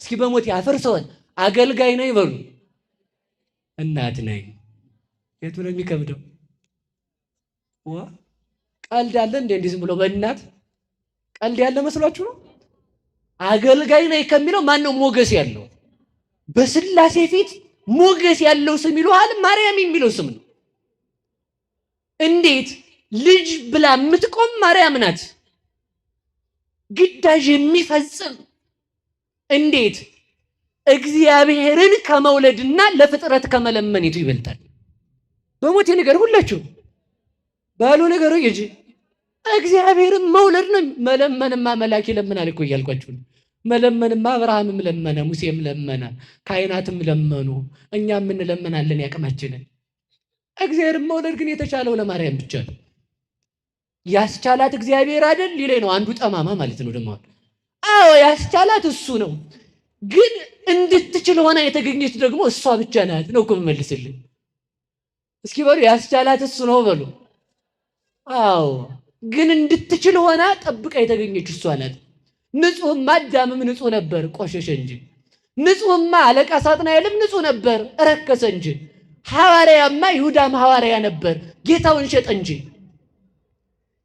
እስኪ በሞት ያፈርሰውን አገልጋይ ነኝ በሉ። እናት ነኝ። የቱ ነው የሚከብደው? ቀልድ አለ እንዴ? እንዲህ ዝም ብሎ በእናት ቀልድ ያለ መስሏችሁ ነው? አገልጋይ ነኝ ከሚለው ማን ነው ሞገስ ያለው? በስላሴ ፊት ሞገስ ያለው ስም ይሉሃል። ማርያም የሚለው ስም ነው። እንዴት? ልጅ ብላ የምትቆም ማርያም ናት። ግዳጅ የሚፈጽም እንዴት? እግዚአብሔርን ከመውለድና ለፍጥረት ከመለመኒቱ ይበልጣል። በሞቴ ነገር ሁላችሁ ባሉ ነገሩ ይጂ እግዚአብሔርን መውለድ ነው። መለመንማ መልአክ ይለምናል እኮ እያልኳችሁ። መለመንማ አብርሃምም ለመነ፣ ሙሴም ለመነ፣ ካህናትም ለመኑ፣ እኛም እንለምናለን ያቅማችንን። እግዚአብሔርን መውለድ ግን የተቻለው ለማርያም ብቻ ነው። ያስቻላት እግዚአብሔር አይደል ይሌ ነው አንዱ ጠማማ ማለት ነው። ደግሞ አዎ ያስቻላት እሱ ነው። ግን እንድትችል ሆና የተገኘች ደግሞ እሷ ብቻ ናት ነው እኮ የምመልስልኝ። እስኪ በሉ ያስቻላት እሱ ነው በሉ። አዎ ግን እንድትችል ሆና ጠብቃ የተገኘች እሷ ናት። ንጹሕማ አዳምም ንጹሕ ነበር ቆሸሸ እንጂ። ንጹሕማ አለቃ ሳጥናኤልም ንጹሕ ነበር ረከሰ እንጂ። ሐዋርያማ ይሁዳም ሐዋርያ ነበር ጌታውን ሸጠ እንጂ።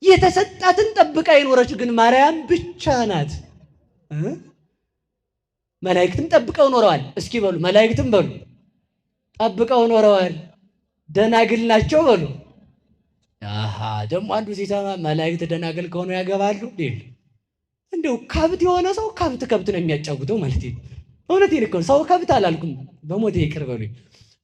የተሰጣትን ጠብቃ የኖረች ግን ማርያም ብቻ ናት። መላእክትም ጠብቀው ኖረዋል። እስኪ በሉ መላእክትም በሉ ጠብቀው ኖረዋል። ደናግል ናቸው በሉ። አሃ ደግሞ አንዱ ሲሰማ መላእክት ደናግል ከሆነ ያገባሉ እንዴ? እንደው ከብት የሆነ ሰው ከብት ነው የሚያጫውተው ማለት ነው። እውነቴን እኮ ሰው ከብት አላልኩም፣ በሞቴ ይቅር በሉኝ።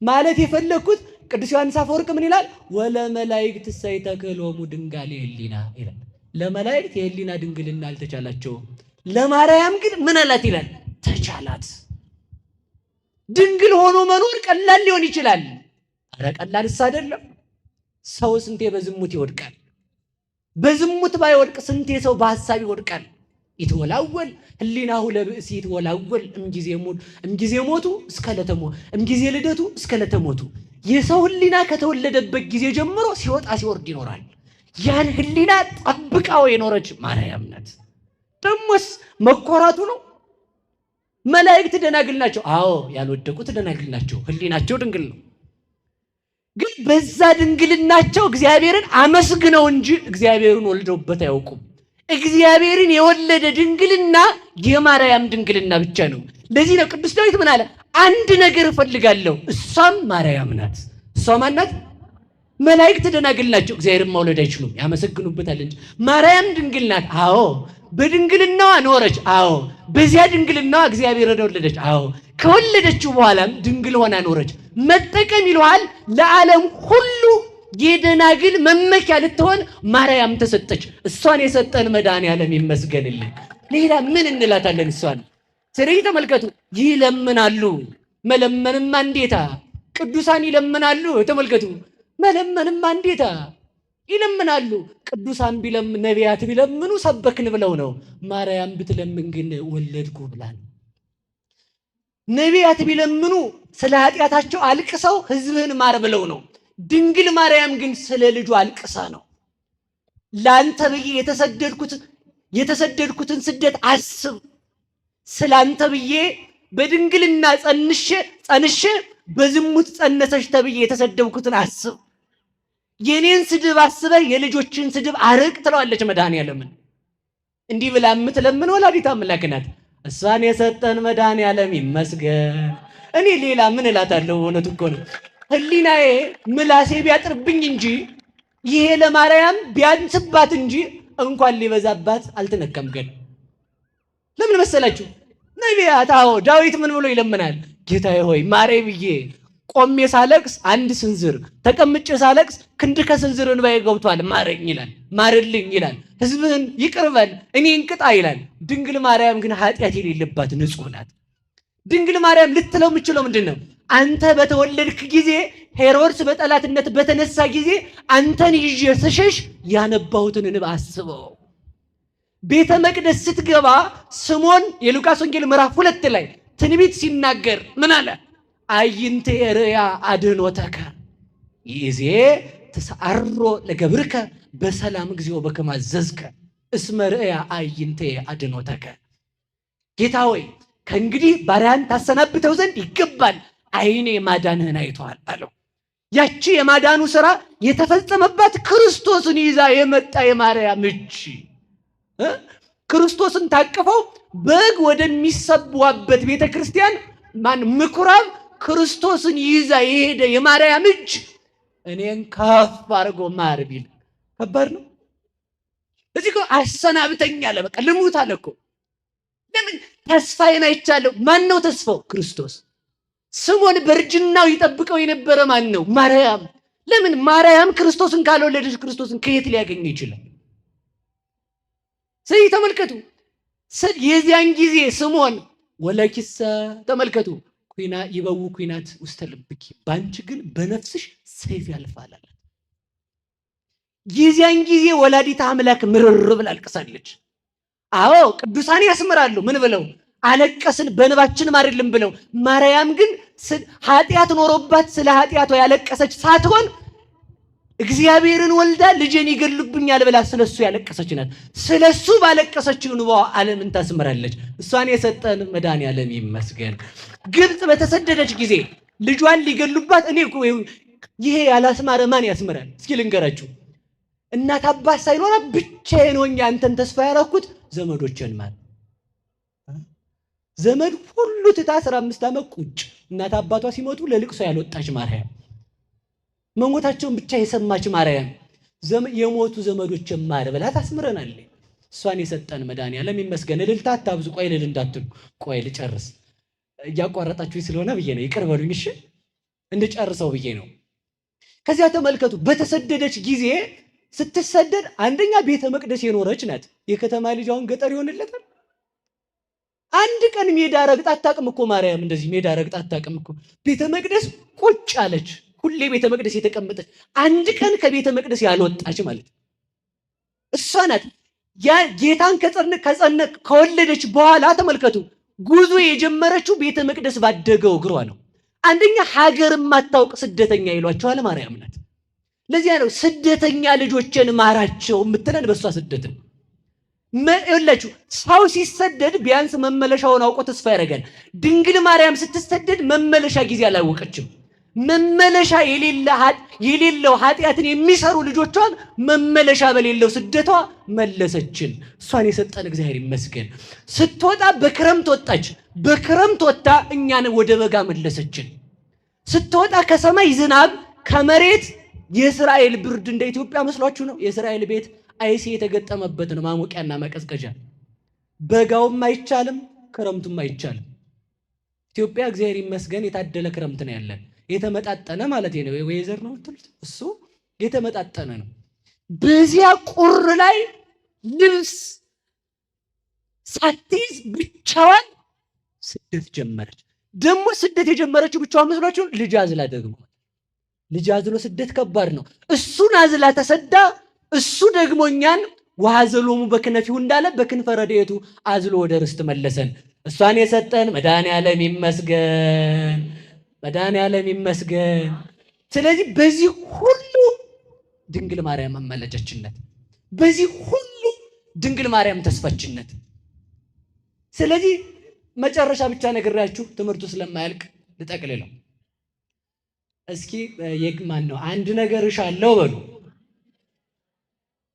ማለት የፈለኩት ቅዱስ ዮሐንስ አፈወርቅ ምን ይላል? ወለመላእክት ሰይተክሎሙ ድንጋሌ ህሊና ይላል። ለመላእክት የህሊና ድንግልና አልተቻላቸውም፣ ለማርያም ግን ምን አላት ይላል? ተቻላት። ድንግል ሆኖ መኖር ቀላል ሊሆን ይችላል። አረ ቀላልስ አይደለም። ሰው ስንቴ በዝሙት ይወድቃል። በዝሙት ባይወድቅ ስንቴ ሰው በሐሳብ ይወድቃል። ይትወላወል ህሊናሁ ለብእሲ ይትወላወል እምጊዜ ሞቱ እስከ ለተሞ እምጊዜ ልደቱ እስከ ለተሞቱ። የሰው ህሊና ከተወለደበት ጊዜ ጀምሮ ሲወጣ ሲወርድ ይኖራል። ያን ህሊና ጠብቃው የኖረች ማርያም ናት። ደሞስ መኮራቱ ነው። መላእክት ደናግል ናቸው። አዎ ያልወደቁት ደናግል ናቸው። ህሊናቸው ድንግል ነው። ግን በዛ ድንግልናቸው እግዚአብሔርን አመስግነው እንጂ እግዚአብሔርን ወልደውበት አያውቁም። እግዚአብሔርን የወለደ ድንግልና የማርያም ድንግልና ብቻ ነው። ለዚህ ነው ቅዱስ ዳዊት ምን አለ? አንድ ነገር እፈልጋለሁ፣ እሷም ማርያም ናት። እሷ ማን ናት? መላእክት ደናግል ናቸው። እግዚአብሔርን መውለድ አይችሉም፣ ያመሰግኑበታል እንጂ። ማርያም ድንግል ናት። አዎ በድንግልናዋ ኖረች። አዎ በዚያ ድንግልናዋ እግዚአብሔርን ወለደች። አዎ ከወለደችው በኋላም ድንግል ሆና ኖረች። መጠቀም ይለዋል። ለዓለም ሁሉ የደናግል መመኪያ ልትሆን ማርያም ተሰጠች። እሷን የሰጠን መድኃኔዓለም ይመስገንልን። ሌላ ምን እንላታለን? እሷን ስለዚህ ተመልከቱ፣ ይለምናሉ። መለመንማ እንዴታ! ቅዱሳን ይለምናሉ። ተመልከቱ፣ መለመንማ እንዴታ! ይለምናሉ። ቅዱሳን ነቢያት ቢለምኑ ሰበክን ብለው ነው። ማርያም ብትለምን ግን ወለድኩ ብላ ነው። ነቢያት ቢለምኑ ስለ ኃጢአታቸው አልቅሰው ሕዝብህን ማር ብለው ነው። ድንግል ማርያም ግን ስለ ልጁ አልቅሳ ነው። ላንተ ብዬ የተሰደድኩትን ስደት አስብ። ስላንተ ብዬ በድንግልና ጸንሼ በዝሙት ጸነሰች ተብዬ የተሰደብኩትን አስብ። የኔን ስድብ አስበህ የልጆችን ስድብ አርቅ ትለዋለች መድኃኔዓለምን። እንዲህ ብላ የምትለምን ወላዲተ አምላክ ናት። እሷን የሰጠን መድኃኔዓለም ይመስገን። እኔ ሌላ ምን እላታለሁ? እውነቱ እኮ ነው። ህሊናዬ ምላሴ ቢያጥርብኝ እንጂ ይሄ ለማርያም ቢያንስባት እንጂ እንኳን ሊበዛባት አልተነካም። ግን ለምን መሰላችሁ? ነቢያት፣ አዎ ዳዊት ምን ብሎ ይለምናል? ጌታዬ ሆይ ማሬ ብዬ ቆሜ ሳለቅስ አንድ ስንዝር፣ ተቀምጬ ሳለቅስ ክንድ ከስንዝር እንባዬ ገብቷል፣ ማረኝ ይላል። ማርልኝ ይላል። ህዝብህን ይቅር በል እኔን ቅጣ ይላል። ድንግል ማርያም ግን ኃጢአት የሌለባት ንጹሕ ናት። ድንግል ማርያም ልትለው የምችለው ምንድን ነው? አንተ በተወለድክ ጊዜ ሄሮድስ በጠላትነት በተነሳ ጊዜ አንተን ይዤ ስሸሽ ያነባሁትን እንባ አስበው። ቤተ መቅደስ ስትገባ ስምዖን የሉቃስ ወንጌል ምዕራፍ 2 ላይ ትንቢት ሲናገር ምን አለ? አይንቴ ርእያ አድኅኖተከ ይእዜ ተሰዓሮ ለገብርከ በሰላም እግዚኦ በከመ አዘዝከ እስመ ርእያ አይንቴ አድኅኖተከ። ጌታ ሆይ ከእንግዲህ ባሪያን ታሰናብተው ዘንድ ይገባል፣ ዓይኔ ማዳንህን አይተዋል አለው። ያቺ የማዳኑ ሥራ የተፈጸመባት ክርስቶስን ይዛ የመጣ የማርያም እጅ ክርስቶስን ታቅፈው በግ ወደሚሰዋበት ቤተ ክርስቲያን ምኩራብ ክርስቶስን ይዛ የሄደ የማርያም እጅ እኔን ከፍ አድርጎ ማር ቢል ከባድ ነው። እዚህ እኮ አሰናብተኝ አለ። በቃ ልሙት አለ እኮ። ለምን? ተስፋዬን አይቻለሁ። ማን ነው ተስፋው? ክርስቶስ። ስምዖን በእርጅናው ይጠብቀው የነበረ ማን ነው? ማርያም። ለምን? ማርያም ክርስቶስን ካልወለደች ክርስቶስን ከየት ሊያገኝ ይችላል? ስለዚህ ተመልከቱ፣ የዚያን ጊዜ ስምዖን ወለኪሰ ተመልከቱ ኩና ይበው ኩናት ውስተ ልብኪ ባንቺ ግን በነፍስሽ ሰይፍ ያልፋል አላት። የዚያን ጊዜ ወላዲተ አምላክ ምርር ብላ አልቅሳለች። አዎ ቅዱሳን ያስምራሉ። ምን ብለው? አለቀስን በንባችን ማርልም ብለው። ማርያም ግን ኃጢአት ኖሮባት ስለ ኃጢአቷ ያለቀሰች ሳትሆን እግዚአብሔርን ወልዳ ልጄን ይገሉብኛል ብላ ስለሱ ያለቀሰች ናት። ስለሱ ባለቀሰችው እንባዋ ዓለምን ታስምራለች። እሷን የሰጠን መድኃኔዓለም ይመስገን። ግብፅ በተሰደደች ጊዜ ልጇን ሊገሉባት ይሄ ያላስማረ ማን ያስምራል? እስኪ ልንገራችሁ። እናት አባት ሳይኖራ ብቻዬን ሆኜ አንተን ተስፋ ያደረኩት ዘመዶችን ማን ዘመድ ሁሉ ትታ 15 ዓመት ቁጭ እናት አባቷ ሲሞቱ ለልቅሶ ያልወጣች ማርያም፣ መሞታቸውን ብቻ የሰማች ማርያም፣ የሞቱ ዘመዶች ማር ብላ ታስምረናለች። እሷን የሰጠን መድኃኒዓለም ይመስገን። እልልታ አታብዙ። ቆይ እልል እንዳትሉ፣ ቆይ ልጨርስ። እያቋረጣችሁኝ ስለሆነ ብዬ ነው፣ ይቅር በሉኝ እሺ። እንድጨርሰው ብዬ ነው። ከዚያ ተመልከቱ፣ በተሰደደች ጊዜ ስትሰደድ አንደኛ ቤተ መቅደስ የኖረች ናት። የከተማ ልጅ አሁን ገጠር ይሆንለታል? አንድ ቀን ሜዳ ረግጣ አታውቅም እኮ ማርያም። እንደዚህ ሜዳ ረግጣ አታውቅም እኮ። ቤተ መቅደስ ቁጭ አለች፣ ሁሌ ቤተ መቅደስ የተቀመጠች፣ አንድ ቀን ከቤተ መቅደስ ያልወጣች ማለት እሷ ናት። ያ ጌታን ከወለደች በኋላ ተመልከቱ፣ ጉዞ የጀመረችው ቤተ መቅደስ ባደገው እግሯ ነው። አንደኛ ሀገር የማታውቅ ስደተኛ ይሏቸዋል ማርያም ናት። ለዚያ ነው ስደተኛ ልጆችን ማራቸው የምትለን በእሷ ስደት ነው። ይኸውላችሁ ሰው ሲሰደድ ቢያንስ መመለሻውን አውቆ ተስፋ ያደርጋል። ድንግል ማርያም ስትሰደድ መመለሻ ጊዜ አላወቀችም። መመለሻ የሌለው ኃጢአትን የሚሰሩ ልጆቿን መመለሻ በሌለው ስደቷ መለሰችን። እሷን የሰጠን እግዚአብሔር ይመስገን። ስትወጣ በክረምት ወጣች። በክረምት ወጣ እኛን ወደ በጋ መለሰችን። ስትወጣ ከሰማይ ዝናብ ከመሬት የእስራኤል ብርድ። እንደ ኢትዮጵያ መስሏችሁ ነው? የእስራኤል ቤት አይሲ የተገጠመበት ነው፣ ማሞቂያና መቀዝቀዣ። በጋውም አይቻልም፣ ክረምቱም አይቻልም። ኢትዮጵያ እግዚአብሔር ይመስገን የታደለ ክረምት ነው ያለን። የተመጣጠነ ማለት ነው። ወይዘር ነው የምትሉት፣ እሱ የተመጣጠነ ነው። በዚያ ቁር ላይ ልብስ ሳትይዝ ብቻዋን ስደት ጀመረች። ደግሞ ስደት የጀመረችው ብቻዋን መስሏችሁ? ልጅ አዝላ። ደግሞ ልጅ አዝሎ ስደት ከባድ ነው። እሱን አዝላ ተሰዳ፣ እሱ ደግሞ እኛን ወሐዘሎሙ በክነፊሁ እንዳለ በክንፈ ረድኤቱ አዝሎ ወደ ርስት መለሰን። እሷን የሰጠን መድኃኒዓለም ይመስገን፣ መድኃኒዓለም ይመስገን። ስለዚህ በዚህ ሁሉ ድንግል ማርያም አማላጃችነት፣ በዚህ ሁሉ ድንግል ማርያም ተስፋችነት። ስለዚህ መጨረሻ ብቻ ነግራችሁ ትምህርቱ ስለማያልቅ ልጠቅልለው። እስኪ የግማን ነው አንድ ነገር እሻለሁ በሉ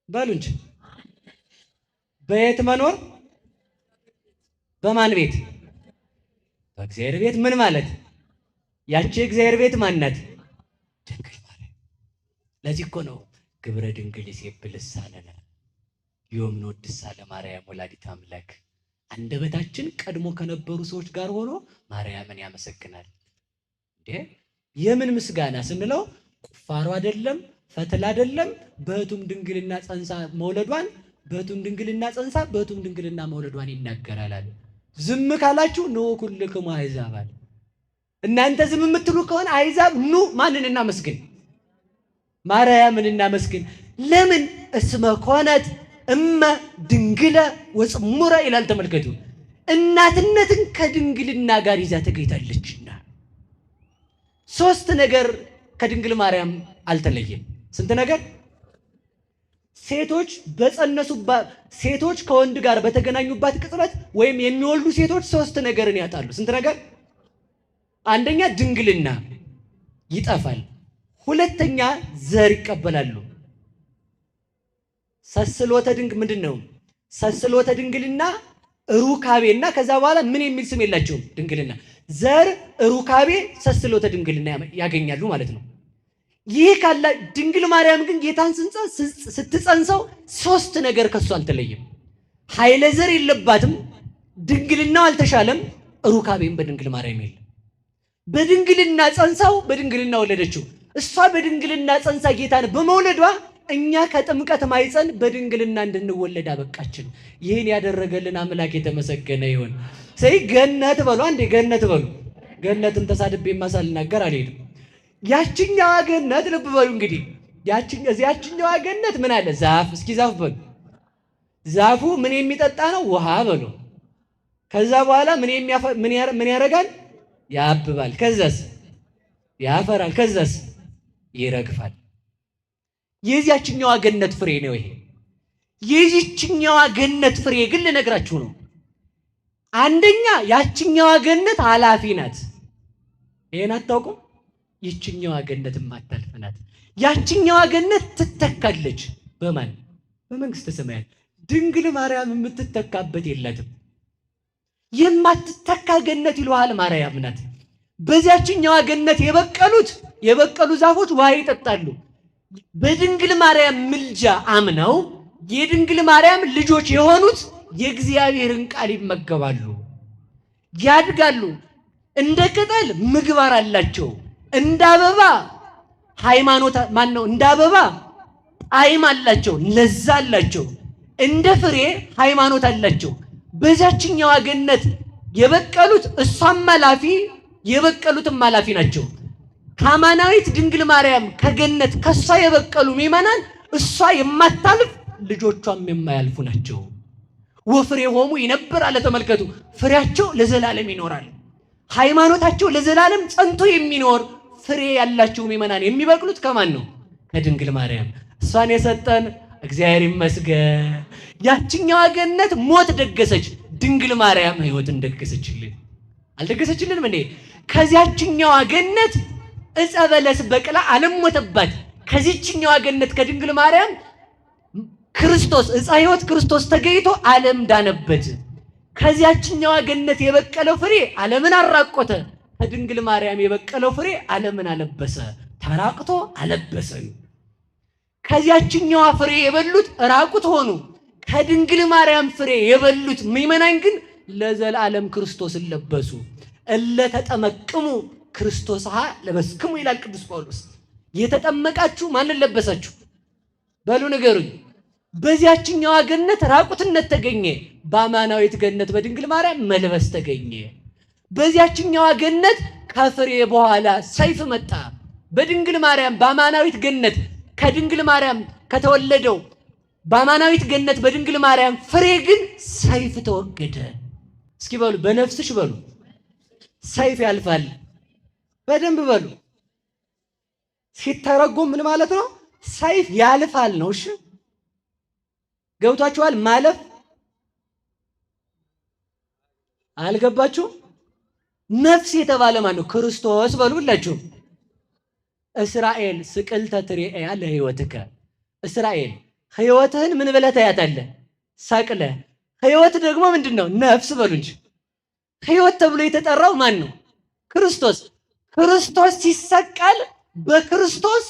በሉ እንጂ በየት መኖር? በማን ቤት? በእግዚአብሔር ቤት። ምን ማለት? ያቺ የእግዚአብሔር ቤት ማናት? ድንግል ማርያም። ለዚህ እኮ ነው ግብረ ድንግል ይሴብል ልሳነነ ዮም ንወድሳ ለማርያም ወላዲተ አምላክ። አንደበታችን ቀድሞ ከነበሩ ሰዎች ጋር ሆኖ ማርያምን ያመሰግናል። እንዴ የምን ምስጋና ስንለው ቁፋሮ አይደለም፣ ፈትል አይደለም። በሕቱም ድንግልና ጸንሳ መውለዷን በሕቱም ድንግልና ጸንሳ በሕቱም ድንግልና መውለዷን ይናገራል። ዝም ካላችሁ ኑ ኩልክሙ አሕዛብ አለ። እናንተ ዝም የምትሉ ከሆነ አሕዛብ ኑ ማንን እናመስግን? ማርያምን እናመስግን። ለምን? እስመ ኮነት እመ ድንግለ ወጽሙረ ይላል። ተመልከቱ፣ እናትነትን ከድንግልና ጋር ይዛ ተገኝታለችና። ሶስት ነገር ከድንግል ማርያም አልተለየም። ስንት ነገር? ሴቶች ከወንድ ጋር በተገናኙባት ቅጽበት ወይም የሚወልዱ ሴቶች ሶስት ነገርን ያጣሉ። ስንት ነገር? አንደኛ ድንግልና ይጠፋል። ሁለተኛ ዘር ይቀበላሉ። ሰስሎተ ድንግል ምንድን ነው? ሰስሎተ ድንግልና ሩካቤና ከዛ በኋላ ምን የሚል ስም የላቸውም። ድንግልና፣ ዘር፣ ሩካቤ፣ ሰስሎተ ድንግልና ያገኛሉ ማለት ነው። ይህ ካላ ድንግል ማርያም ግን ጌታን ስትጸንሰው ሶስት ነገር ከሱ አልተለየም። ኃይለ ዘር የለባትም፣ ድንግልናው አልተሻለም፣ ሩካቤም በድንግል ማርያም የለም። በድንግልና ጸንሳው በድንግልና ወለደችው። እሷ በድንግልና ጸንሳ ጌታን በመውለዷ እኛ ከጥምቀት ማይፀን በድንግልና እንድንወለድ አበቃችን። ይህን ያደረገልን አምላክ የተመሰገነ ይሁን። ገነት በሉ፣ አንዴ ገነት በሉ። ገነትን ተሳድቤ ማሳልናገር አልሄድም። ያችኛዋ ገነት ልብ በሉ እንግዲህ፣ ያችኛዋ ገነት ምን አለ? ዛፍ። እስኪ ዛፍ በሉ። ዛፉ ምን የሚጠጣ ነው? ውሃ በሉ። ከዛ በኋላ ምን ያደርጋል? ያብባል። ከዛስ ያፈራል። ከዛስ ይረግፋል። የዚያችኛዋ ገነት ፍሬ ነው ይሄ። የዚህችኛዋ ገነት ፍሬ ግን ልነግራችሁ ነው። አንደኛ ያችኛዋ ገነት ኃላፊ ናት። ይሄን አታውቁም? ይችኛዋ ገነት የማታልፍ ናት። ያችኛዋ ገነት ትተካለች። በማን? በመንግስተ ሰማያት። ድንግል ማርያም የምትተካበት የላትም። የማትተካ ገነት ይለዋል ማርያም ናት። በዚያችኛዋ ገነት የበቀሉ ዛፎች ውሃ ይጠጣሉ። በድንግል ማርያም ምልጃ አምነው የድንግል ማርያም ልጆች የሆኑት የእግዚአብሔርን ቃል ይመገባሉ፣ ያድጋሉ። እንደ ቅጠል ምግባር አላቸው፣ እንደ አበባ ሃይማኖት እንደ አበባ ጣዕም አላቸው፣ ለዛ አላቸው። እንደ ፍሬ ሃይማኖት አላቸው። በዛችኛዋ ገነት የበቀሉት እሷም አላፊ የበቀሉትም አላፊ ናቸው። ከአማናዊት ድንግል ማርያም ከገነት ከሷ የበቀሉ ምእመናን እሷ የማታልፍ ልጆቿም የማያልፉ ናቸው። ወፍሬሆሙ ይነብር አለ። ተመልከቱ፣ ፍሬያቸው ለዘላለም ይኖራል። ሃይማኖታቸው ለዘላለም ጸንቶ የሚኖር ፍሬ ያላቸው ምእመናን የሚበቅሉት ከማን ነው? ከድንግል ማርያም። እሷን የሰጠን እግዚአብሔር ይመስገን። ያችኛዋ ገነት ሞት ደገሰች፣ ድንግል ማርያም ሕይወትን ደገሰችልን። አልደገሰችልንም እንዴ? ከዚያችኛዋ ገነት ዕፀ በለስ በቅላ አልሞተባት። ከዚችኛዋ ገነት ከድንግል ማርያም ክርስቶስ ዕፀ ሕይወት ክርስቶስ ተገኝቶ ዓለም ዳነበት። ከዚያችኛዋ ገነት የበቀለው ፍሬ ዓለምን አራቆተ። ከድንግል ማርያም የበቀለው ፍሬ ዓለምን አለበሰ፣ ተራቅቶ አለበሰን። ከዚያችኛዋ ፍሬ የበሉት ራቁት ሆኑ። ከድንግል ማርያም ፍሬ የበሉት ምእመናን ግን ለዘላለም ክርስቶስን ለበሱ። እለ ተጠመቅሙ ክርስቶስሃ ለበስክሙ ይላል ቅዱስ ጳውሎስ። የተጠመቃችሁ ማንን ለበሳችሁ? በሉ ንገሩኝ። በዚያችኛዋ ገነት ራቁትነት ተገኘ፣ በአማናዊት ገነት በድንግል ማርያም መልበስ ተገኘ። በዚያችኛዋ ገነት ከፍሬ በኋላ ሰይፍ መጣ። በድንግል ማርያም በአማናዊት ገነት ከድንግል ማርያም ከተወለደው በአማናዊት ገነት በድንግል ማርያም ፍሬ ግን ሰይፍ ተወገደ። እስኪ በሉ በነፍስሽ በሉ ሰይፍ ያልፋል። በደንብ በሉ። ሲተረጎም ምን ማለት ነው? ሰይፍ ያልፋል ነው። እሺ ገብቷችኋል? ማለፍ አልገባችሁ? ነፍስ የተባለ ማን ነው? ክርስቶስ በሉላችሁ። እስራኤል ስቅልተ ትሬያ ለሕይወትከ። እስራኤል ሕይወትህን ምን ብለህ ታያታለህ? ሰቅለህ። ሕይወት ደግሞ ምንድን ነው? ነፍስ በሉ እንጂ። ሕይወት ተብሎ የተጠራው ማን ነው? ክርስቶስ። ክርስቶስ ሲሰቀል በክርስቶስ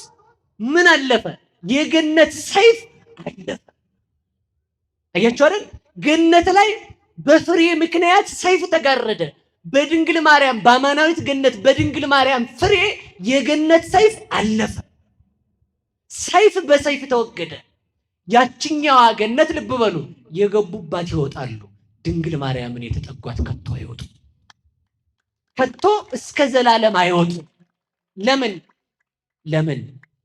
ምን አለፈ? የገነት ሰይፍ አለፈ። አያችሁ አይደል? ገነት ላይ በፍሬ ምክንያት ሰይፍ ተጋረደ። በድንግል ማርያም በአማናዊት ገነት በድንግል ማርያም ፍሬ የገነት ሰይፍ አለፈ። ሰይፍ በሰይፍ ተወገደ። ያችኛዋ ገነት ልብ በሉ የገቡባት ይወጣሉ። ድንግል ማርያምን የተጠጓት ከቶ አይወጡ፣ ከቶ እስከ ዘላለም አይወጡ። ለምን?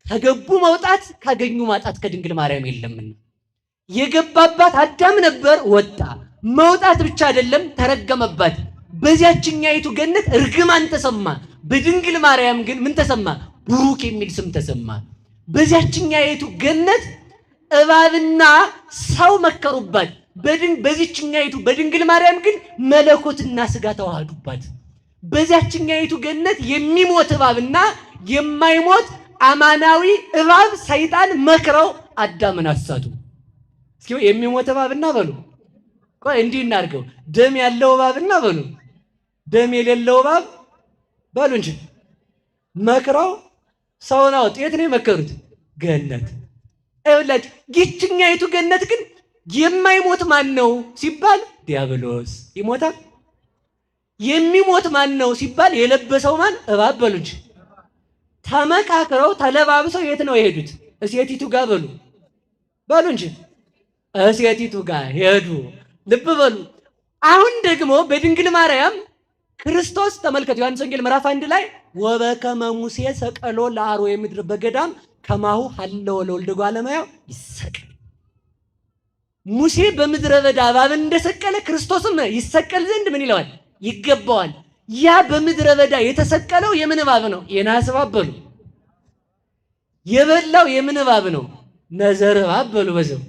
ከገቡ መውጣት ካገኙ ማጣት ከድንግል ማርያም የለምና። የገባባት አዳም ነበር፣ ወጣ። መውጣት ብቻ አይደለም ተረገመባት። በዚያችኛይቱ ገነት እርግማን ተሰማ። በድንግል ማርያም ግን ምን ተሰማ? ቡሩክ የሚል ስም ተሰማ። በዚያችኛይቱ ገነት እባብና ሰው መከሩባት። በዚህችኛይቱ በድንግል ማርያም ግን መለኮትና ስጋ ተዋህዱባት። በዚያችኛይቱ ገነት የሚሞት እባብና የማይሞት አማናዊ እባብ ሰይጣን መክረው አዳምን አሳቱ። እስኪ የሚሞት እባብና በሉ፣ ቆይ እንዲህ እናድርገው፣ ደም ያለው እባብና በሉ፣ ደም የሌለው እባብ በሉ እንጂ መክረው ሰውን አወጡ። የት ነው የመከሩት? ገነት። ይኸውላችሁ ይህችኛይቱ ገነት ግን የማይሞት ማን ነው ሲባል ዲያብሎስ ይሞታል። የሚሞት ማን ነው ሲባል የለበሰው ማን? እባብ በሉ እንጂ። ተመካክረው ተለባብሰው የት ነው የሄዱት? እሴቲቱ ጋር በሉ እንጂ እሴቲቱ ጋር ሄዱ። ልብ በሉ። አሁን ደግሞ በድንግል ማርያም ክርስቶስ ተመልከቱ። ዮሐንስ ወንጌል ምዕራፍ 1 ላይ ወበከመ ሙሴ ሰቀሎ ለአርዌ ምድር በገዳም ከማሁ ሀለወ ለወልደ እጓለ እመሕያው ይሰቀል። ሙሴ በምድረ በዳ እባብን እንደሰቀለ ክርስቶስም ይሰቀል ዘንድ ምን ይለዋል? ይገባዋል። ያ በምድረ በዳ የተሰቀለው የምን እባብ ነው? የናስ እባብ በሉ። የበላው የምን እባብ ነው? ነዘር እባብ በሉ። በዛው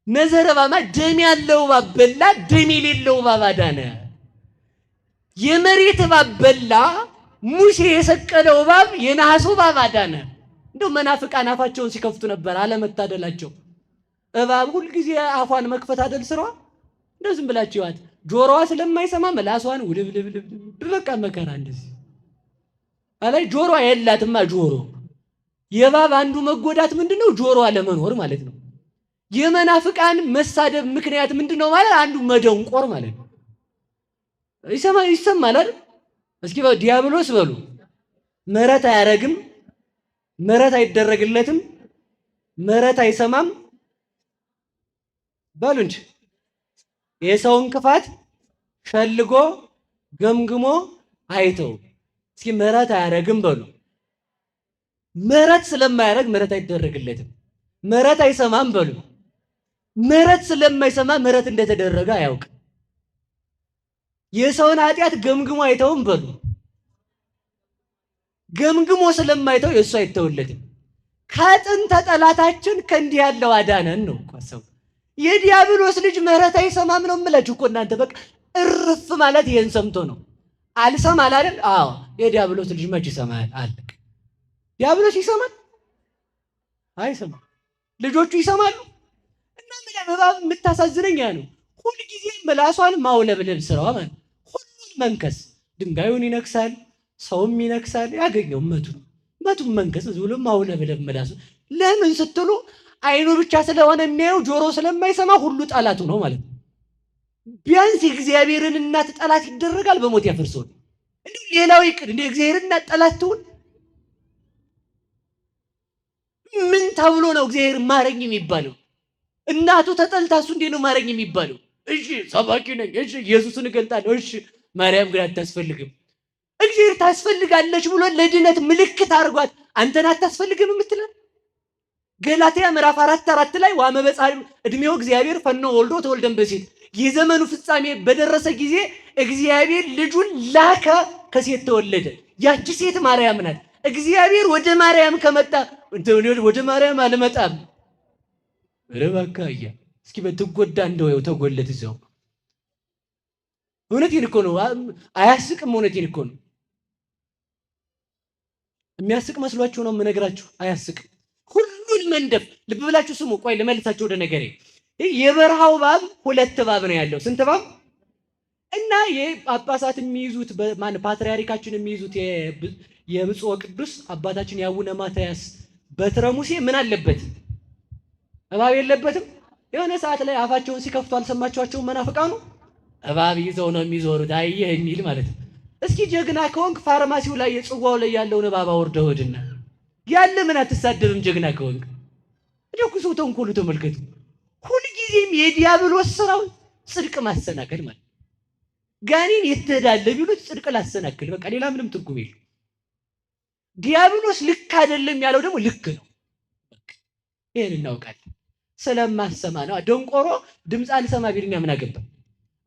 ነዘር እባብ ደም ያለው እባብ በላ፣ ደም የሌለው እባብ አዳነ። የመሬት እባብ በላ፣ ሙሴ የሰቀለው እባብ የነሐሱ እባብ አዳነ። እንደው መናፍቃን አፋቸውን ሲከፍቱ ነበር አለመታደላቸው። እባብ ሁልጊዜ አፏን መክፈት አይደል ስራዋ? እንደው ዝም ብላችሁ ይዋት። ጆሮዋ ስለማይሰማ ምላሷን ውልብልብልብ በቃ መከራ እንደዚህ አላይ። ጆሮዋ የላትማ ጆሮ የእባብ አንዱ መጎዳት ምንድነው? ጆሮ አለመኖር ማለት ነው። የመናፍቃን መሳደብ ምክንያት ምንድነው ማለት? አንዱ መደንቆር ማለት ነው። ይሰማል አይደል? እስኪ ዲያብሎስ በሉ ምሕረት አያረግም፣ ምሕረት አይደረግለትም፣ ምሕረት አይሰማም በሉ እንጂ የሰውን ክፋት ፈልጎ ገምግሞ አይተው። እስኪ ምሕረት አያረግም በሉ። ምሕረት ስለማያረግ ምሕረት አይደረግለትም። ምሕረት አይሰማም በሉ። ምሕረት ስለማይሰማ ምሕረት እንደተደረገ አያውቅም። የሰውን ኃጢአት ገምግሞ አይተውም በሉ። ገምግሞ ስለማይተው የእሱ አይተውለትም። ከጥንተ ጠላታችን ከእንዲህ ያለው አዳነን ነው እኮ ሰው። የዲያብሎስ ልጅ ምሕረት አይሰማም ነው የምላችሁ እኮ እናንተ። በቃ እርፍ ማለት ይሄን ሰምቶ ነው። አልሰማል አይደል? አዎ የዲያብሎስ ልጅ መች ይሰማል? አለቅ። ዲያብሎስ ይሰማል? አይሰማም። ልጆቹ ይሰማሉ? እና እባብ የምታሳዝነኝ ያ ነው። ሁልጊዜ ምላሷን ማውለብለብ ስራዋ ማለት ሁሉን መንከስ። ድንጋዩን ይነክሳል፣ ሰውም ይነክሳል። ያገኘው መቱን መንከስ ብሎ ማውለብለብ ምላሱ። ለምን ስትሉ አይኑ ብቻ ስለሆነ የሚያየው ጆሮ ስለማይሰማ ሁሉ ጠላቱ ነው ማለት ነው። ቢያንስ የእግዚአብሔርን እናት ጠላት ይደረጋል፣ በሞት ያፈርሰዋል። እንዴ ሌላው ይቅር፣ እንዴ እግዚአብሔርን እናት ጠላት ትሁን? ምን ተብሎ ነው እግዚአብሔር ማረኝ የሚባለው? እናቱ ተጠልታ እሱ እንዴት ነው ማረኝ የሚባለው? እሺ ሰባኪ ነኝ፣ እሺ ኢየሱስን እገልጣለሁ፣ እሺ ማርያም ግን አታስፈልግም። እግዚአብሔር ታስፈልጋለች ብሎ ለድነት ምልክት አድርጓት አንተን አታስፈልግም የምትለን? ገላትያ ምዕራፍ 4:4 ላይ ዋመበጻሪ እድሜው እግዚአብሔር ፈኖ ወልዶ ተወልደን በሴት የዘመኑ ፍጻሜ በደረሰ ጊዜ እግዚአብሔር ልጁን ላከ፣ ከሴት ተወለደ። ያቺ ሴት ማርያም ናት። እግዚአብሔር ወደ ማርያም ከመጣ ወደ ማርያም አልመጣም። ረባካያ እስኪ በትጎዳ እንደው ተጎለት እዛው። እውነቴን እኮ ነው። አያስቅም? እውነቴን እኮ ነው። የሚያስቅ መስሏችሁ ነው የምነግራችሁ? አያስቅም። ሁሉን መንደፍ። ልብ ብላችሁ ስሙ። ቆይ ልመልሳችሁ ወደ ነገሬ። የበረሃው እባብ ሁለት እባብ ነው ያለው። ስንት እባብ? እና የጳጳሳት የሚይዙት ፓትርያርካችን የሚይዙት የብፁዕ ቅዱስ አባታችን የአቡነ ማትያስ በትረ ሙሴ ምን አለበት? እባብ የለበትም? የሆነ ሰዓት ላይ አፋቸውን ሲከፍቱ አልሰማችኋቸውም? መናፍቃኑ እባብ ይዘው ነው የሚዞሩት። አየህ የሚል ማለት ነው። እስኪ ጀግና ከሆንክ ፋርማሲው ላይ የጽዋው ላይ ያለውን እባብ አውርደህ ሆድና ያለ ምን አትሳደብም? ጀግና ከሆንክ እደኩ ሰው ተንኮሉ ተመልከቱ። ሁልጊዜም የዲያብሎስ ስራው ጽድቅ ማሰናከል ማለት ጋኔን የተዳለ ቢሉት ጽድቅ ላሰናክል፣ በቃ ሌላ ምንም ትርጉም የለው። ዲያብሎስ ልክ አይደለም ያለው ደግሞ ልክ ነው። ይሄን እናውቃለን። ስለማሰማ ነው። ደንቆሮ ድምፅ አልሰማ ቢልኛ ምን አገባ?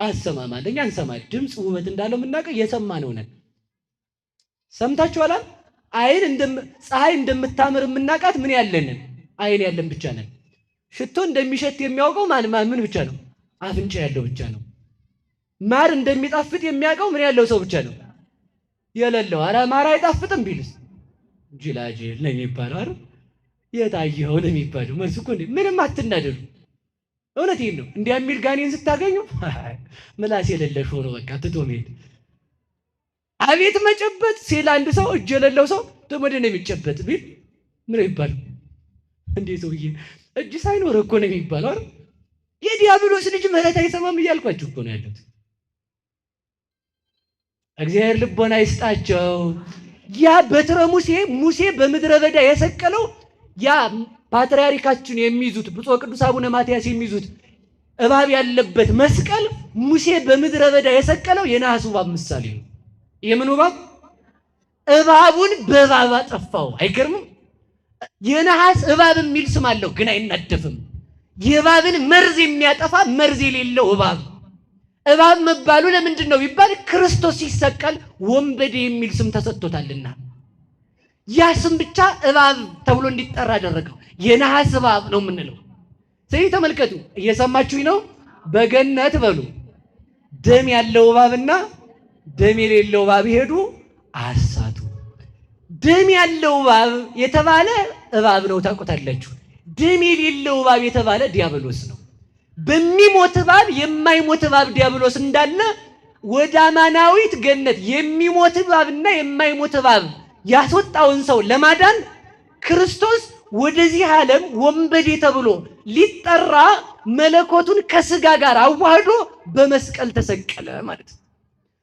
አሰማማ ለኛ እንሰማ። ድምፅ ውበት እንዳለው የምናውቀው የሰማነው ነን። ሰምታችኋል? አይን ፀሐይ እንደምታምር የምናውቃት ምን ያለንን? አይን ያለን ብቻ ነን። ሽቶ እንደሚሸት የሚያውቀው ምን ብቻ ነው? አፍንጫ ያለው ብቻ ነው። ማር እንደሚጣፍጥ የሚያውቀው ምን ያለው ሰው ብቻ ነው? የሌለው። ኧረ ማር አይጣፍጥም ቢልስ ጅላጅል ነው የሚባለው አይደል? የታየው ነው የሚባለው። መልስ እኮ ምንም አትናደዱ። እውነቴን ነው። እንዲያ የሚል ጋኔን ስታገኙ ምላስ የሌለሽ ሆኖ በቃ ትቶ መሄድ። አቤት መጨበጥ ሲል አንድ ሰው እጅ የሌለው ሰው ተመደ ነው የሚጨበጥ ቢል ምን ይባላል? እንዴ ሰውዬ እጅ ሳይኖር እኮ ነው የሚባለው አይደል? የዲያብሎስ ልጅ ምሕረት አይሰማም እያልኳችሁ እኮ ነው ያሉት። እግዚአብሔር ልቦና ይስጣቸው። ያ በትረ ሙሴ በምድረ በዳ የሰቀለው ያ ፓትርያርካችን የሚይዙት ብፁዕ ቅዱስ አቡነ ማትያስ የሚይዙት እባብ ያለበት መስቀል ሙሴ በምድረ በዳ የሰቀለው የነሐስ እባብ ምሳሌ ነው። የምን እባብ? እባቡን በእባብ አጠፋው። አይገርምም? የነሐስ እባብ የሚል ስም አለው ግን አይናደፍም። የእባብን መርዝ የሚያጠፋ መርዝ የሌለው እባብ መባሉ ለምንድን ነው ቢባል ክርስቶስ ሲሰቀል ወንበዴ የሚል ስም ተሰጥቶታልና ያ ስም ብቻ እባብ ተብሎ እንዲጠራ አደረገው። የነሐስ እባብ ነው የምንለው። ስለዚህ ተመልከቱ፣ እየሰማችሁኝ ነው? በገነት በሉ ደም ያለው እባብና ደም የሌለው እባብ ሄዱ አሳቱ። ደም ያለው እባብ የተባለ እባብ ነው ታውቁታላችሁ። ደም የሌለው እባብ የተባለ ዲያብሎስ ነው። በሚሞት እባብ የማይሞት እባብ ዲያብሎስ እንዳለ ወደ አማናዊት ገነት የሚሞት እባብና የማይሞት እባብ ያስወጣውን ሰው ለማዳን ክርስቶስ ወደዚህ ዓለም ወንበዴ ተብሎ ሊጠራ መለኮቱን ከስጋ ጋር አዋህዶ በመስቀል ተሰቀለ ማለት ነው።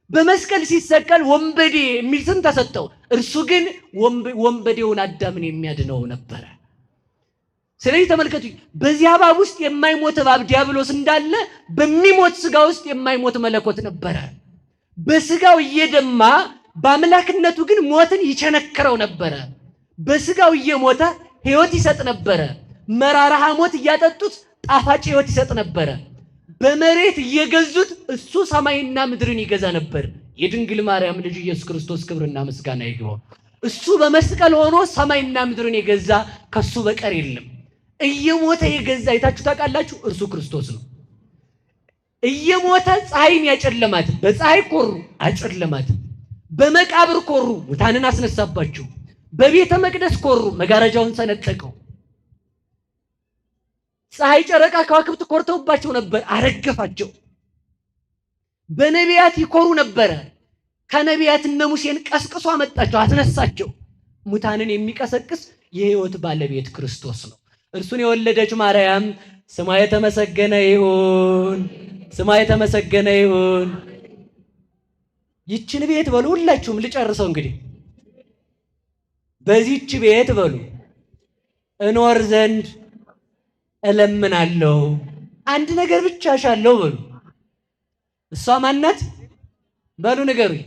በመስቀል ሲሰቀል ወንበዴ የሚል ስም ተሰጠው። እርሱ ግን ወንበዴውን አዳምን የሚያድነው ነበረ። ስለዚህ ተመልከቱ፣ በዚህ እባብ ውስጥ የማይሞት እባብ ዲያብሎስ እንዳለ በሚሞት ስጋ ውስጥ የማይሞት መለኮት ነበረ። በስጋው እየደማ በአምላክነቱ ግን ሞትን ይቸነክረው ነበረ። በስጋው እየሞተ ሕይወት ይሰጥ ነበረ። መራራ ሐሞት እያጠጡት ጣፋጭ ሕይወት ይሰጥ ነበረ። በመሬት እየገዙት እሱ ሰማይና ምድርን ይገዛ ነበር። የድንግል ማርያም ልጅ ኢየሱስ ክርስቶስ ክብርና ምስጋና ይግባው። እሱ በመስቀል ሆኖ ሰማይና ምድርን የገዛ ከሱ በቀር የለም። እየሞተ የገዛ አይታችሁ ታውቃላችሁ? እርሱ ክርስቶስ ነው። እየሞተ ፀሐይን ያጨለማት፣ በፀሐይ ኮሩ አጨለማት። በመቃብር ኮሩ ሙታንን አስነሳባቸው። በቤተ መቅደስ ኮሩ መጋረጃውን ሰነጠቀው። ፀሐይ፣ ጨረቃ፣ ከዋክብት ኮርተውባቸው ነበር፣ አረገፋቸው። በነቢያት ይኮሩ ነበረ። ከነቢያት እነ ሙሴን ቀስቅሶ አመጣቸው፣ አስነሳቸው። ሙታንን የሚቀሰቅስ የሕይወት ባለቤት ክርስቶስ ነው። እርሱን የወለደች ማርያም ስሟ የተመሰገነ ይሁን፣ ስሟ የተመሰገነ ይሁን። ይችን ቤት በሉ ሁላችሁም፣ ልጨርሰው እንግዲህ። በዚህች ቤት በሉ እኖር ዘንድ እለምናለሁ፣ አንድ ነገር ብቻ ሻለው በሉ። እሷ ማናት? በሉ ንገሩኝ።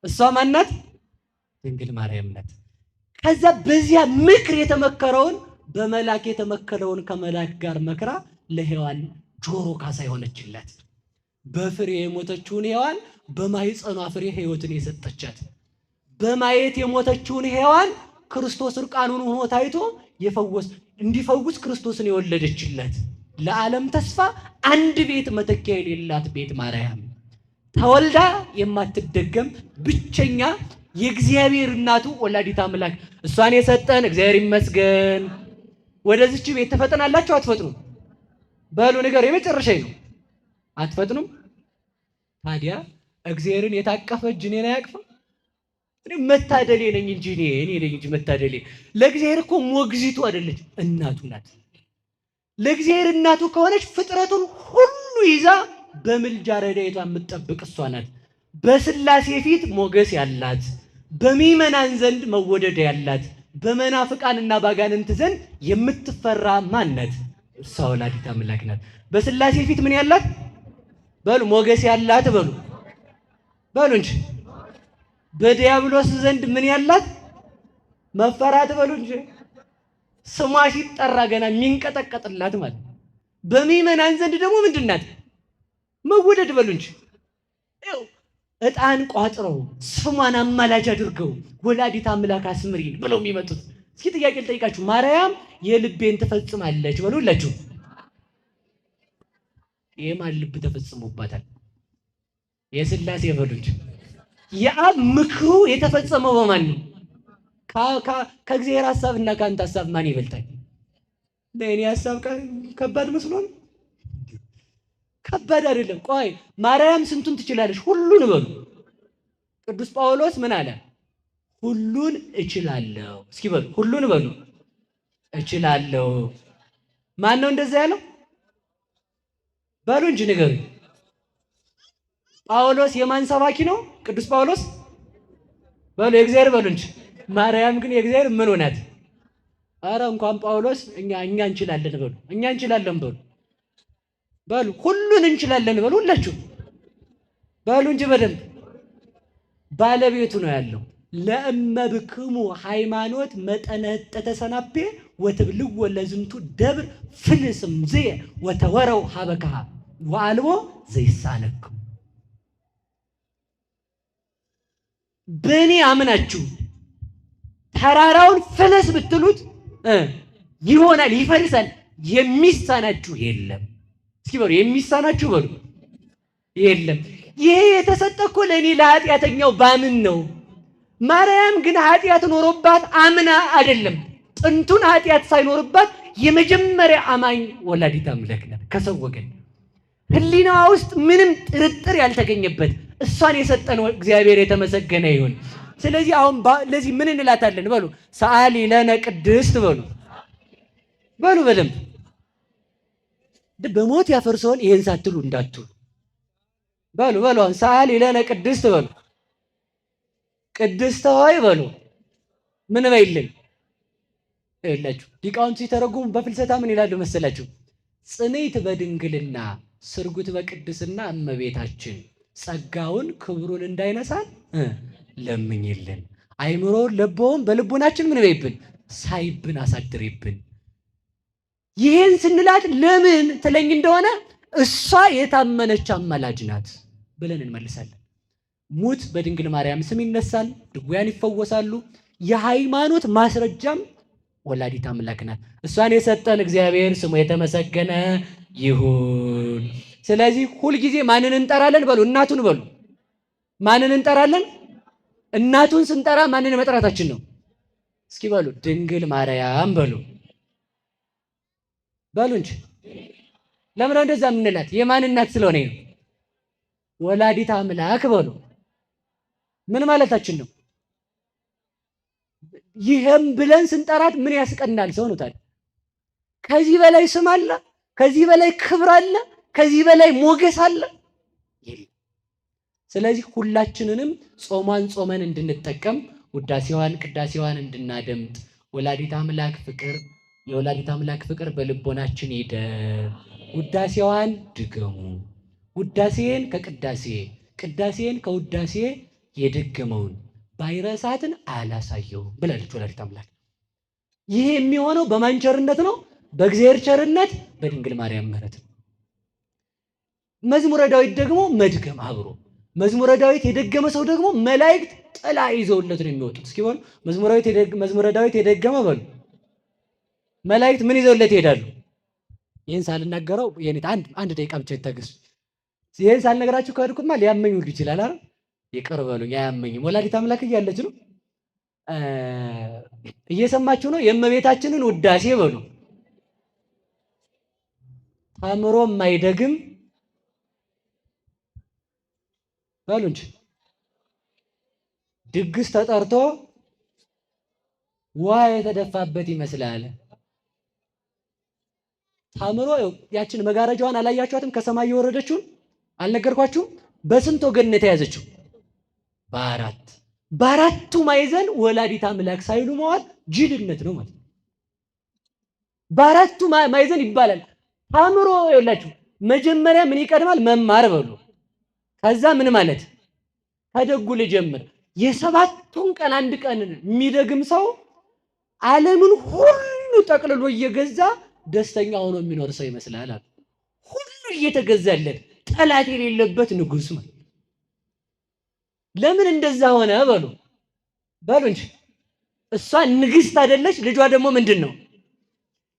እሷ ማናት? ድንግል ማርያም ናት። ከዛ በዚያ ምክር የተመከረውን በመላክ የተመከረውን ከመላክ ጋር መክራ ለሔዋን ጆሮ ካሳ የሆነችላት፣ በፍሬ የሞተችውን ሔዋን በማኅፀኗ ፍሬ ሕይወትን የሰጠቻት፣ በማየት የሞተችውን ሔዋን ክርስቶስ እርቃኑን ሆኖ ታይቶ እንዲፈውስ ክርስቶስን የወለደችለት፣ ለዓለም ተስፋ አንድ ቤት መተኪያ የሌላት ቤት ማርያም፣ ተወልዳ የማትደገም ብቸኛ የእግዚአብሔር እናቱ ወላዲት አምላክ፣ እሷን የሰጠን እግዚአብሔር ይመስገን። ወደዚች ቤት ትፈጥናላችሁ አትፈጥኑም? በሉ ንገሩ። የመጨረሻ ነው። አትፈጥኑም? ታዲያ እግዚአብሔርን የታቀፈ እጅ እኔን አያቅፍም? መታደሌ ነኝ እንጂ እኔ ነኝ እንጂ መታደሌ። ለእግዚአብሔር እኮ ሞግዚቱ አይደለች፣ እናቱ ናት። ለእግዚአብሔር እናቱ ከሆነች ፍጥረቱን ሁሉ ይዛ በምልጃ ረድኤቷ የምትጠብቅ እሷ ናት። በሥላሴ ፊት ሞገስ ያላት፣ በምእመናን ዘንድ መወደድ ያላት፣ በመናፍቃንና ባጋንንት ዘንድ የምትፈራ ማነት? እሷ ወላዲት አምላክ ናት። በሥላሴ ፊት ምን ያላት በሉ? ሞገስ ያላት በሉ እንጂ። በዲያብሎስ ዘንድ ምን ያላት? መፈራት በሉ እንጂ። ስሟ ሲጠራ ገና የሚንቀጠቀጥላት ማለት። በምእመናን ዘንድ ደግሞ ምንድን ናት? መወደድ በሉ እንጂ። ዕጣን ቋጥረው ስሟን አማላጅ አድርገው ወላዲት አምላክ አስምሪን ብለው የሚመጡት። እስኪ ጥያቄ ልጠይቃችሁ፣ ማርያም የልቤን ትፈጽማለች በሉላችሁ። የማን ልብ ተፈጽሞባታል? የሥላሴ በሉ እንጂ። የአብ ምክሩ የተፈጸመው በማን ነው? ከእግዚአብሔር ሐሳብና ከአንተ ሐሳብ ማን ይበልጣል? ለእኔ ሐሳብ ከባድ መስሎን? ከባድ አይደለም። ቆይ ማርያም ስንቱን ትችላለች? ሁሉን በሉ። ቅዱስ ጳውሎስ ምን አለ? ሁሉን እችላለሁ። እስኪ በሉ ሁሉን በሉ እችላለሁ። ማን ነው እንደዛ ያለው? በሉ እንጂ ንገሩ። ጳውሎስ የማን ሰባኪ ነው? ቅዱስ ጳውሎስ በሉ የእግዚአብሔር በሉ እንጂ። ማርያም ግን የእግዚአብሔር ምን ሆናት? አረ እንኳን ጳውሎስ እኛ እንችላለን በሉ። እኛ እንችላለን በሉ ሁሉን እንችላለን በሉ ሁላችሁ በሉ እንጂ በደንብ። ባለቤቱ ነው ያለው። ለእመብክሙ ሃይማኖት መጠነ ተተሰናፔ ወትብልዎ ለዝንቱ ደብር ፍልስም ዘየ ወተወረው ሀበከሃ ወአልቦ ዘይሳነክሙ። በእኔ አምናችሁ ተራራውን ፍለስ ብትሉት ይሆናል፣ ይፈርሳል። የሚሳናችሁ የለም። እስኪ በሉ የሚሳናችሁ በሉ የለም። ይሄ የተሰጠ እኮ ለእኔ ለኃጢአተኛው ባምን ነው። ማርያም ግን ኃጢአት ኖሮባት አምና አይደለም። ጥንቱን ኃጢአት ሳይኖርባት የመጀመሪያ አማኝ ወላዲት አምላክ ናት። ከሰው ወገን ሕሊናዋ ውስጥ ምንም ጥርጥር ያልተገኘበት እሷን የሰጠን እግዚአብሔር የተመሰገነ ይሁን። ስለዚህ አሁን ለዚህ ምን እንላታለን በሉ? ሰአሊ ለነ ቅድስት በሉ በደንብ በሞት ያፈርሰውን ይሄን ሳትሉ እንዳትሉ በሉ አሁን ሰአሊ ለነ ቅድስት በሉ። ቅድስት ሆይ በሉ ምን በይልን ይላችሁ። ሊቃውንቱ ሲተረጉሙ በፍልሰታ ምን ይላሉ መሰላችሁ? ጽንዕት በድንግልና ስርጉት በቅድስና እመቤታችን ጸጋውን ክብሩን እንዳይነሳን ለምኝልን። አይምሮውን ለቦውን በልቦናችን ምን በይብን ሳይብን አሳድሪብን። ይህን ስንላት ለምን ትለኝ እንደሆነ እሷ የታመነች አማላጅ ናት ብለን እንመልሳለን። ሙት በድንግል ማርያም ስም ይነሳል፣ ድውያን ይፈወሳሉ። የሃይማኖት ማስረጃም ወላዲት አምላክ ናት። እሷን የሰጠን እግዚአብሔር ስሙ የተመሰገነ ይሁን። ስለዚህ ሁልጊዜ ማንን እንጠራለን በሉ? እናቱን በሉ። ማንን እንጠራለን? እናቱን ስንጠራ ማንን መጥራታችን ነው? እስኪ በሉ ድንግል ማርያም በሉ እንጂ። ለምን እንደዛ የምንላት? የማን እናት ስለሆነ ነው። ወላዲት አምላክ በሉ። ምን ማለታችን ነው? ይሄም ብለን ስንጠራት ምን ያስቀናል ሰው ነው ታዲያ? ከዚህ በላይ ስም አለ? ከዚህ በላይ ክብር አለ? ከዚህ በላይ ሞገስ አለ? ስለዚህ ሁላችንንም ጾመን እንድንጠቀም ውዳሴዋን ቅዳሴዋን እንድናደምጥ የወላዲት አምላክ ፍቅር በልቦናችን ይደር። ውዳሴዋን ድገሙ። ውዳሴን ከቅዳሴ ቅዳሴን ከውዳሴ የደገመውን ባይረሳትን አላሳየው ብላለች ወላዲት አምላክ። ይህ የሚሆነው በማን ቸርነት ነው? በእግዚአብሔር ቸርነት፣ በድንግል ማርያም ምሕረት ነው። መዝሙረ ዳዊት ደግሞ መድገም አብሮ መዝሙረ ዳዊት የደገመ ሰው ደግሞ መላእክት ጥላ ይዘውለት ነው የሚወጡት። እስኪ በሉ መዝሙረ ዳዊት የደገመ በሉ መላእክት ምን ይዘውለት ይሄዳሉ? ይህን ሳልናገረው አንድ ደቂቃ ብቻ ይታገሱ። ይህን ሳልነግራችሁ ከሄድኩማ ሊያመኝ ሁሉ ይችላል። አይደል? ይቅር በሉኝ፣ አያመኝም። ወላዲት አምላክ እያለች ነው። እየሰማችሁ ነው። የእመቤታችንን ውዳሴ በሉ ተምሮ የማይደግም በሉ እንጂ ድግስ ተጠርቶ ውሃ የተደፋበት ይመስላል። ተምሮ ያችን መጋረጃዋን አላያችኋትም? ከሰማይ የወረደችውን አልነገርኳችሁም? በስንት ወገን ነው የተያዘችው? በአራቱ ማዕዘን ወላዲት አምላክ ሳይሉ መዋል ጅልነት ነው ማለት ነው። በአራቱ ማዕዘን ይባላል። ተምሮ ይኸውላችሁ መጀመሪያ ምን ይቀድማል? መማር በሉ። ከዛ ምን ማለት ከደጉ ልጀምር። የሰባቱን ቀን አንድ ቀን የሚደግም ሰው ዓለምን ሁሉ ጠቅልሎ እየገዛ ደስተኛ ሆኖ የሚኖር ሰው ይመስላል። ሁሉ እየተገዛለት ጠላት የሌለበት ንጉሥ ማለት። ለምን እንደዛ ሆነ በሉ እንጂ። እሷ ንግስት አይደለች? ልጇ ደግሞ ምንድን ነው?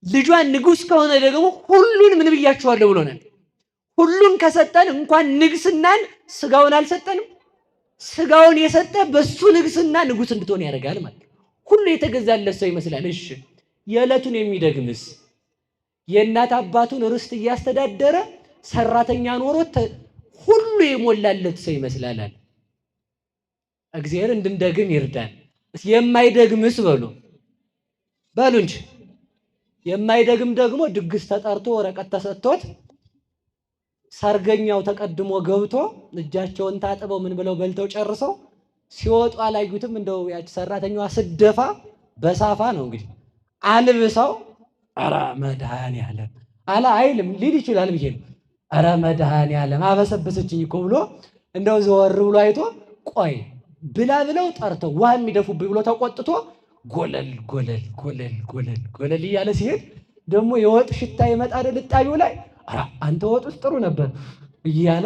ልጇ ንጉሥ ከሆነ ደግሞ ሁሉን ምን ብያችኋለሁ ብሎናል። ሁሉን ከሰጠን እንኳን ንግስናን ስጋውን አልሰጠንም? ስጋውን የሰጠ በሱ ንግስና ንጉሥ እንድትሆን ያደርጋል ማለት። ሁሉ የተገዛለት ሰው ይመስላል። እሺ የዕለቱን የሚደግምስ የእናት አባቱን ርስት እያስተዳደረ ሰራተኛ ኖሮት ሁሉ የሞላለት ሰው ይመስላል። እግዚአብሔር እንድንደግም ይርዳን። የማይደግምስ በሉ እንጂ። የማይደግም ደግሞ ድግስ ተጠርቶ ወረቀት ተሰጥቶት ሰርገኛው ተቀድሞ ገብቶ እጃቸውን ታጥበው ምን ብለው በልተው ጨርሰው ሲወጡ አላዩትም። እንደው ያች ሰራተኛዋ ስደፋ በሳፋ ነው እንግዲህ አልብሰው ኧረ መድኃኒዓለም አይልም ሊል ይችላል ብዬ ነው። ኧረ መድኃኒዓለም አበሰበሰችኝ እኮ ብሎ እንደው ዘወር ብሎ አይቶ ቆይ ብላ ብለው ጠርተው ውሃ የሚደፉብኝ ብሎ ተቆጥቶ ጎለል እያለ ሲሄድ ደግሞ የወጥ ሽታ ይመጣ አይደል እጣቢው ላይ። ኧረ አንተ ወጥ ውስጥ ጥሩ ነበር እያለ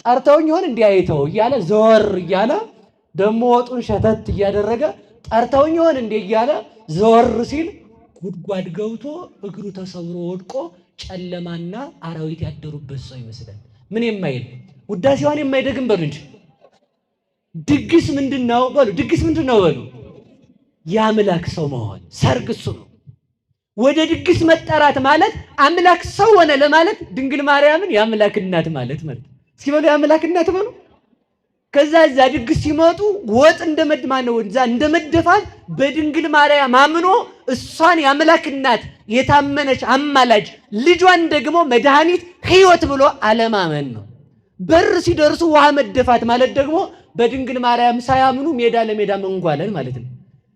ጠርተውኝ ይሆን እንዲያይተው እያለ ዘወር እያለ ደግሞ ወጡን ሸተት እያደረገ ጠርተውኝ ይሆን እንዴ እያለ ዘወር ሲል ጉድጓድ ገብቶ እግሩ ተሰብሮ ወድቆ ጨለማና አራዊት ያደሩበት ሰው ይመስላል። ምን የማይል ውዳሴዋን የማይደግም በሉ እንጂ። ድግስ ምንድነው በሉ የአምላክ ሰው መሆን። ሰርግ እሱ ነው። ወደ ድግስ መጠራት ማለት አምላክ ሰው ሆነ ለማለት ድንግል ማርያምን የአምላክ እናት ማለት እስኪ በሉ የአምላክ እናት በሉ። ከዛ እዛ ድግስ ሲመጡ ወጥ እንደመድማነው እዛ እንደመደፋት በድንግል ማርያም አምኖ እሷን የአምላክ እናት የታመነች አማላጅ ልጇን ደግሞ መድኃኒት ሕይወት ብሎ አለማመን ነው። በር ሲደርሱ ውሃ መደፋት ማለት ደግሞ በድንግል ማርያም ሳያምኑ ሜዳ ለሜዳ መንጓለን ማለት ነው።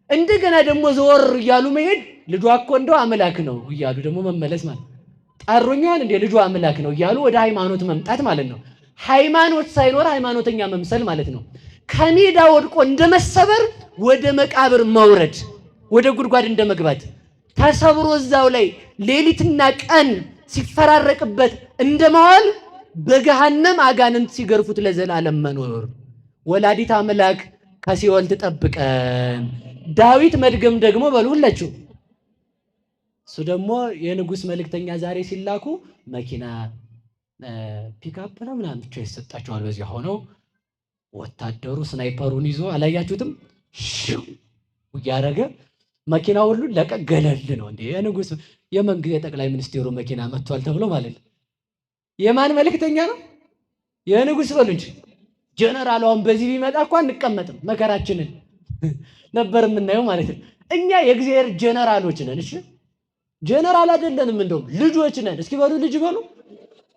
እንደገና ደግሞ ዘወር እያሉ መሄድ ልጇ እኮ እንደው አምላክ ነው እያሉ ደግሞ መመለስ ማለት ጠሩኛል እንደ ልጇ አምላክ ነው እያሉ ወደ ሃይማኖት መምጣት ማለት ነው። ሃይማኖት ሳይኖር ሃይማኖተኛ መምሰል ማለት ነው። ከሜዳ ወድቆ እንደመሰበር ወደ መቃብር መውረድ፣ ወደ ጉድጓድ እንደመግባት ተሰብሮ እዛው ላይ ሌሊትና ቀን ሲፈራረቅበት እንደመዋል በገሃነም አጋንንት ሲገርፉት ለዘላለም መኖር። ወላዲት አምላክ ከሲኦል ትጠብቀን። ዳዊት መድገም ደግሞ በሉላችሁ። እሱ ደግሞ የንጉሥ መልእክተኛ ዛሬ ሲላኩ መኪና ፒክአፕ ነው ምናምን ብቻ ይሰጣቸዋል። በዚያ ሆነው ወታደሩ ስናይፐሩን ይዞ አላያችሁትም? ሽው እያደረገ መኪና ሁሉ ለቀገለል ነው እንዴ! የንጉሥ የመንግስት የጠቅላይ ሚኒስቴሩ መኪና መጥቷል ተብሎ ማለት ነው። የማን መልእክተኛ ነው? የንጉሥ በሉ እንጂ ጀነራል አሁን በዚህ ቢመጣ እኮ አንቀመጥም፣ መከራችንን ነበር የምናየው ማለት ነው። እኛ የእግዚአብሔር ጀነራሎች ነን። እሺ ጀነራል አይደለንም፣ እንደውም ልጆች ነን። እስኪ በሉ ልጅ በሉ።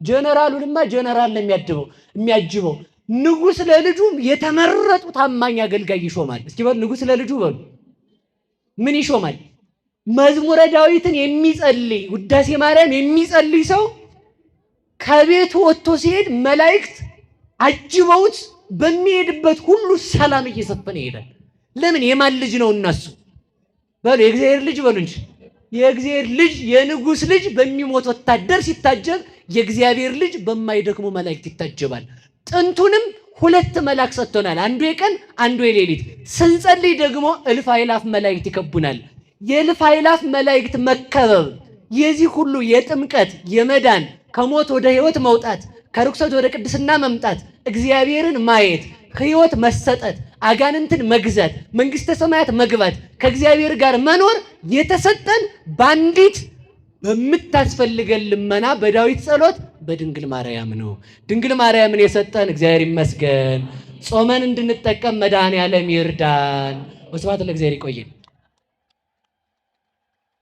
ጀነራሉንማ ጀነራል ነው የሚያጅበው። ንጉሥ ለልጁ የተመረጡ ታማኝ አገልጋይ ይሾማል። እስኪ በሉ ንጉሥ ለልጁ በሉ ምን ይሾማል? መዝሙረ ዳዊትን የሚጸልይ ውዳሴ ማርያም የሚጸልይ ሰው ከቤቱ ወጥቶ ሲሄድ መላእክት አጅበውት በሚሄድበት ሁሉ ሰላም እየሰፈነ ይሄዳል። ለምን? የማን ልጅ ነው? እነሱ በሉ የእግዚአብሔር ልጅ በሉ እንጂ የእግዚአብሔር ልጅ የንጉሥ ልጅ በሚሞት ወታደር ሲታጀብ የእግዚአብሔር ልጅ በማይደክሙ መላእክት ይታጀባል። ጥንቱንም ሁለት መልአክ ሰጥቶናል፣ አንዱ የቀን አንዱ የሌሊት። ስንጸልይ ደግሞ እልፍ አእላፍ መላእክት ይከቡናል። የእልፍ አእላፍ መላእክት መከበብ የዚህ ሁሉ የጥምቀት የመዳን ከሞት ወደ ሕይወት መውጣት ከርኩሰት ወደ ቅድስና መምጣት እግዚአብሔርን ማየት ሕይወት መሰጠት አጋንንትን መግዛት መንግሥተ ሰማያት መግባት ከእግዚአብሔር ጋር መኖር የተሰጠን ባንዲት በምታስፈልገን ልመና በዳዊት ጸሎት በድንግል ማርያም ነው። ድንግል ማርያምን የሰጠን እግዚአብሔር ይመስገን። ጾመን እንድንጠቀም መድኃኔዓለም ይርዳን። ወስብሐት ለእግዚአብሔር። ይቆየን።